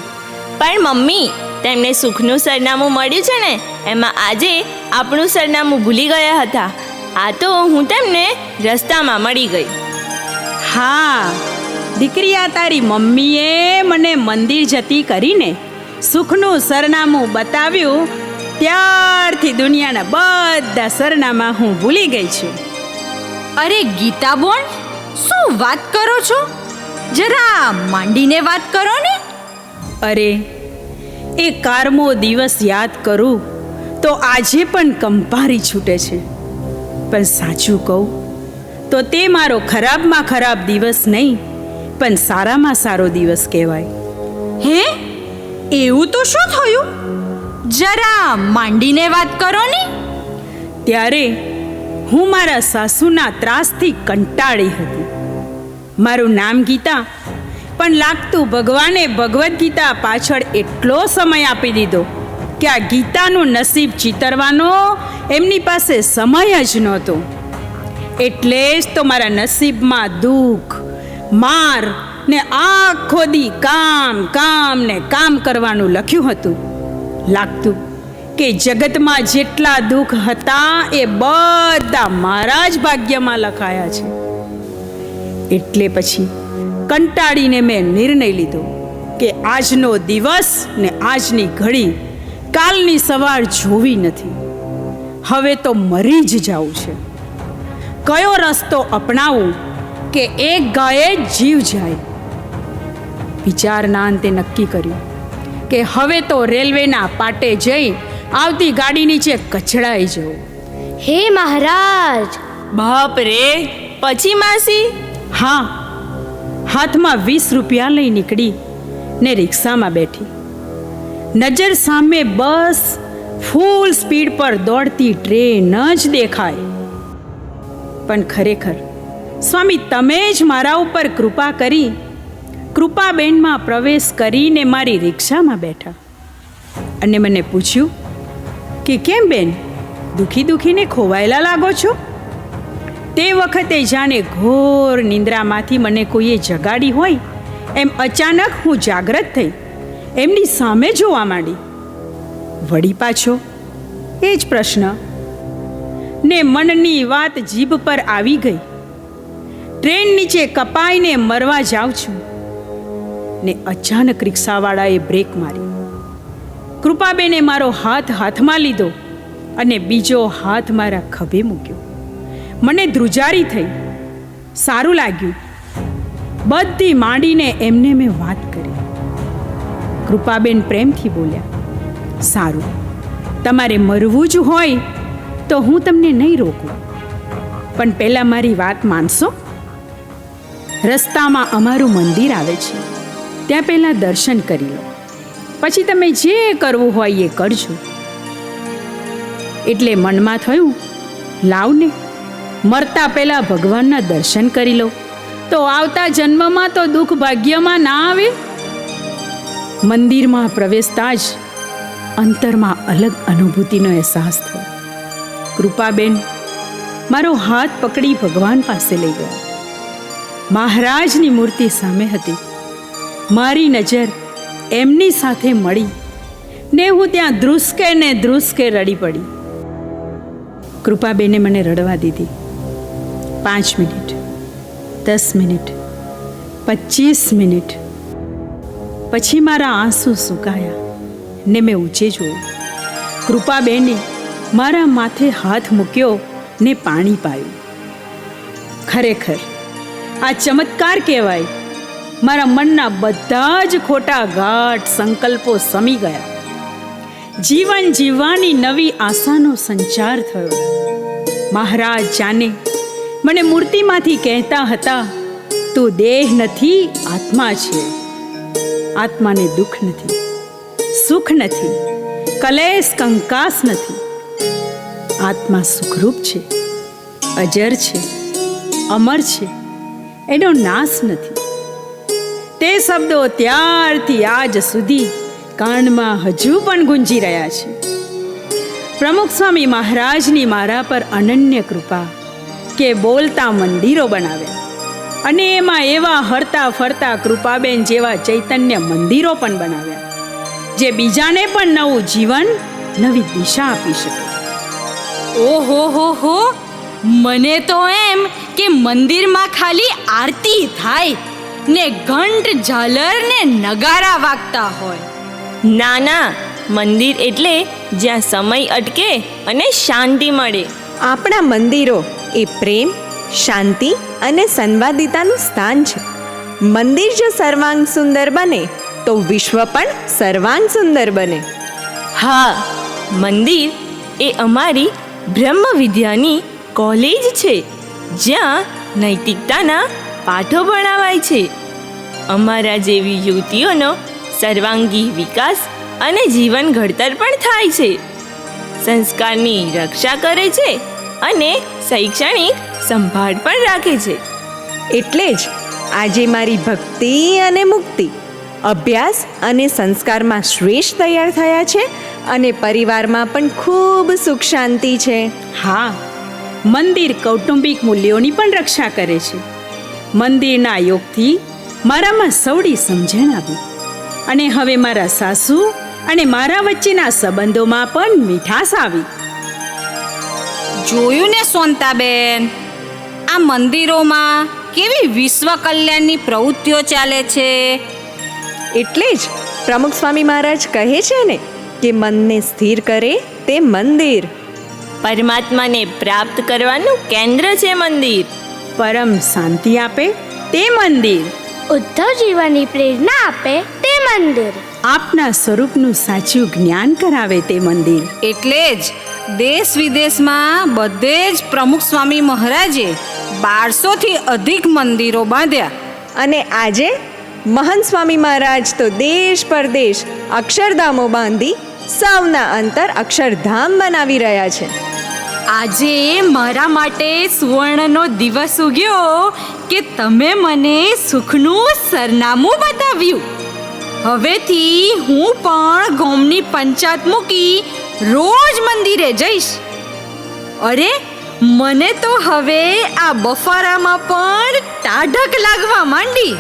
પણ મમ્મી, તેમને સુખનું સરનામું મળ્યું છે ને, એમાં આજે આપણું સરનામું ભૂલી ગયા હતા. આ તો હું તેમને રસ્તામાં મળી ગઈ. હા દીકરી, આ તારી મમ્મીએ મને મંદિર જતી કરીને સુખનું સરનામું બતાવ્યું, ત્યારથી દુનિયાના બધા સરનામા હું ભૂલી ગઈ છું. અરે ગીતા બોન, શું વાત કરો છો? જરા માંડીને વાત કરો ને. અરે, એ કારમો દિવસ યાદ કરું તો આજે પણ કંપારી છૂટે છે. પણ સાચું કહું તો તે મારો ખરાબમાં ખરાબ દિવસ નહીં, પણ સારામાં સારો દિવસ કહેવાય. હે, એવું તો શું થયું? જરા માંડીને વાત કરો ને. ત્યારે હું મારા સાસુના ત્રાસથી કંટાળી હતી. મારું નામ ગીતા, પણ લાગતું ભગવાને ભગવદ્ ગીતા પાછળ એટલો સમય આપી દીધો કે આ ગીતાનું નસીબ ચિતરવાનો એમની પાસે સમય જ નહોતો. એટલે જ તો મારા નસીબમાં દુઃખ, માર ને આખો દી કામ કામ ને કામ કરવાનું લખ્યું હતું. લાગતું કે જગતમાં જેટલા દુઃખ હતા એ બધા મારા જ ભાગ્યમાં લખાયા છે. એટલે પછી કંટાળીને મેં નિર્ણય લીધો કે આજનો દિવસ ને આજની ઘડી કાલની સવાર જોવી નથી. હવે તો મરી જ જવું છે. કયો રસ્તો અપનાવું કે એક ગાયે જીવ જાય? વિચારના અંતે નક્કી કર્યું કે હવે તો રેલવેના પાટે જઈ આવતી ગાડી નીચે કચડાઈ જવું. હે મહારાજ! બાપ રે! પછી માસી? હા, હાથમાં 20 રૂપિયા લઈ નીકળી ને રિક્ષામાં બેઠી. નજર સામે બસ ફૂલ સ્પીડ પર દોડતી ટ્રેન જ દેખાય. પણ ખરેખર સ્વામી તમે જ મારા ઉપર કૃપા કરી કૃપાબેનમાં પ્રવેશ કરીને મારી રિક્ષામાં બેઠા અને મને પૂછ્યું કે કેમ બેન, દુખી દુખીને ખોવાયેલા લાગો છો? તે વખતે જાણે ઘોર નિંદ્રામાંથી મને કોઈએ જગાડી હોય એમ અચાનક હું જાગ્રત થઈ એમની સામે જોવા માંડી. વળી પાછો એ જ પ્રશ્ન ને મનની વાત જીભ પર આવી ગઈ. ટ્રેન નીચે કપાઈને મરવા જાઉં છું ને અચાનક રિક્ષાવાળાએ બ્રેક મારી. કૃપાબેને મારો હાથ હાથમાં લીધો અને બીજો હાથ મારા ખભે મૂક્યો. મને ધ્રુજારી થઈ. સારું લાગ્યું. બધી માંડીને એમને મેં વાત કરી. કૃપાબેન પ્રેમથી બોલ્યા, સારું, તમારે મરવું જ હોય તો હું તમને નહીં રોકું, પણ પહેલાં મારી વાત માનશો? રસ્તામાં અમારું મંદિર આવે છે, ત્યાં પહેલાં દર્શન કરી લો, પછી તમે જે કરવું હોય એ કરજો. એટલે મનમાં થયું, લાવ ને મરતા પહેલાં ભગવાનના દર્શન કરી લો, તો આવતા જન્મમાં તો દુઃખ ભાગ્યમાં ના આવે. મંદિરમાં પ્રવેશતા જ અંતરમાં અલગ અનુભૂતિનો અહેસાસ થયો. કૃપાબેન મારો હાથ પકડી ભગવાન પાસે લઈ ગયા. મહારાજની મૂર્તિ સામે હતી. મારી નજર એમની સાથે મળી ને હું ત્યાં ધ્રુસકે રડી પડી. કૃપાબેને મને રડવા દીધી. 5 મિનિટ, 10 મિનિટ, 25 મિનિટ પછી મારા આંસુ સુકાયા ને મેં ઊંચે જોયું. કૃપાબેને મારા માથે હાથ મૂક્યો ને પાણી પાયું. ખરેખર આ ચમત્કાર કહેવાય. મારા મનના બધા જ ખોટા ગાઢ સંકલ્પો સમી ગયા. જીવન જીવવાની નવી આશાનો સંચાર થયો. મહારાજ જાને મને મૂર્તિમાંથી કહેતા હતા, તું દેહ નથી, આત્મા છે. આત્માને દુઃખ નથી, સુખ નથી, કલેશ કંકાસ નથી. આત્મા સુખરૂપ છે, અજર છે, અમર છે, એનો નાશ નથી. તે શબ્દો ત્યારથી આજ સુધી કાનમાં હજુ પણ ગુંજી રહ્યા છે. પ્રમુખ સ્વામી મહારાજની મારા પર અનન્ય કૃપા કે બોલતા મંદિરો બનાવ્યા અને એમાં એવા હરતા ફરતા કૃપાબેન જેવા ચૈતન્ય મંદિરો પણ બનાવ્યા જે બીજાને પણ નવું જીવન, નવી દિશા આપી શકે. ઓહો હો, મને તો એમ કે મંદિરમાં ખાલી આરતી થાય ને ઘંટ, ઝાલર ને નગારા વાગતા હોય. ના ના, મંદિર એટલે જ્યાં સમય અટકે અને શાંતિ મળે. આપણા મંદિરો એ પ્રેમ, શાંતિ અને સંવાદિતાનું સ્થાન છે. મંદિર જો સર્વાંગ સુંદર બને તો વિશ્વ પણ સર્વાંગ સુંદર બને. હા, મંદિર એ અમારી બ્રહ્મ વિદ્યાની કોલેજ છે, જ્યાં નૈતિકતાના પાઠો ભણાવાય છે. અમારા જેવી યુવતીઓનો સર્વાંગી વિકાસ અને જીવન ઘડતર પણ થાય છે. સંસ્કારની રક્ષા કરે છે અને શૈક્ષણિક સંભાળ પણ રાખે છે. એટલે જ આજે મારી ભક્તિ અને મુક્તિ, અભ્યાસ અને સંસ્કારમાં શ્રેષ્ઠ તૈયાર થયા છે અને પરિવારમાં પણ ખૂબ સુખ શાંતિ છે. હા, મંદિર કૌટુંબિક મૂલ્યોની પણ રક્ષા કરે છે. મંદિરના યોગથી મારામાં સૌડી સમજણ આવી અને હવે મારા સાસુ અને મારા વચ્ચેના સંબંધોમાં પણ મીઠાશ આવી. જોયું ને સોનતાબેન, આ મંદિરોમાં કેવી વિશ્વ કલ્યાણની પ્રવૃત્તિઓ ચાલે છે. એટલે જ પ્રમુખ સ્વામી મહારાજ કહે છે ને કે મનને સ્થિર કરે તે મંદિર. પરમાત્માને પ્રાપ્ત કરવાનું કેન્દ્ર છે મંદિર. પરમ શાંતિ આપે તે મંદિર. ઉદ્ધવ જીવનની પ્રેરણા આપે તે મંદિર. આપના સ્વરૂપનું સાચું જ્ઞાન કરાવે તે મંદિર. એટલે જ દેશ વિદેશમાં બધે જ પ્રમુખ સ્વામી મહારાજે 1200થી અધિક મંદિરો બાંધ્યા. અને આજે મહંત સ્વામી મહારાજ તો દેશ પરદેશ અક્ષરધામો બાંધી સૌના અંતર અક્ષરધામ બનાવી રહ્યા છે. આજે મારા માટે સુવર્ણનો દિવસ ઉગ્યો કે તમે મને સુખનું સરનામું બતાવ્યું. હવેથી હું પણ ગામની પંચાયત મૂકી રોજ મંદિરે જઈશ. અરે, મને તો હવે આ બફારામાં પણ ટાઢક લાગવા માંડી.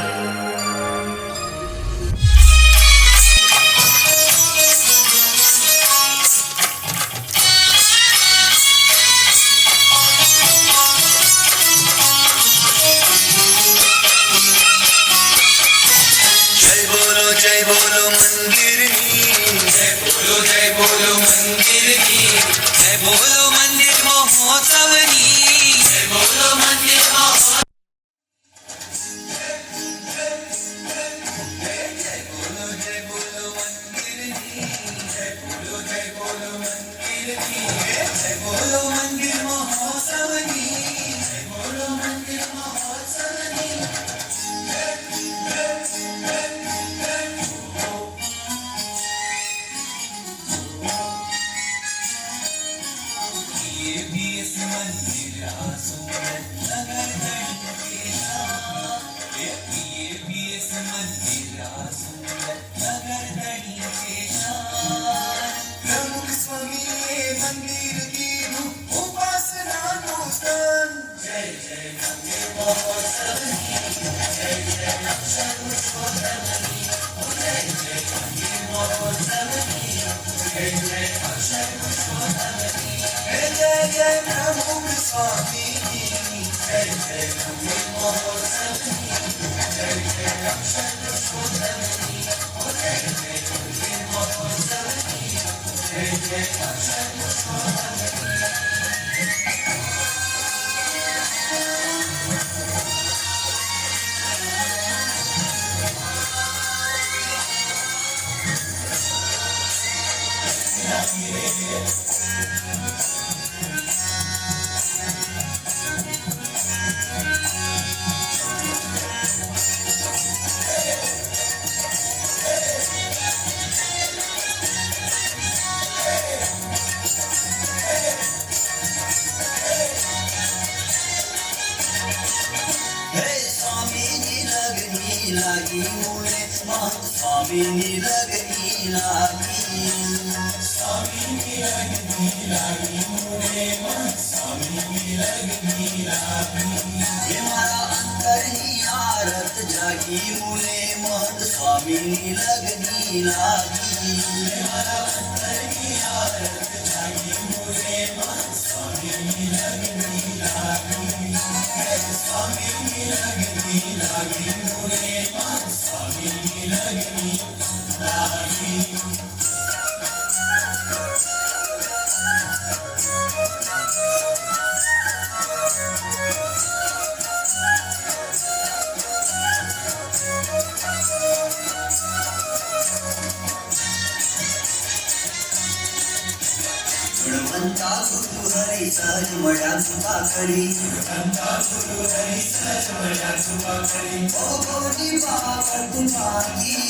સહજ મળ્યા કૃપા કરી ધંધા ગુરુ હરી સહજ મળ્યા કૃપા કરી ભોગોની બાબત માગી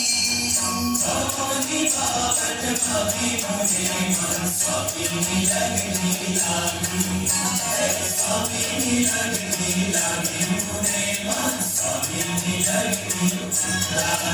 ભોગોની બાબત માગી મુझे મન સ્વામીની લગની લાગી સ્વામીની લગની લાગી મુझे મન સ્વામીની લગની લાગી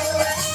Thank you.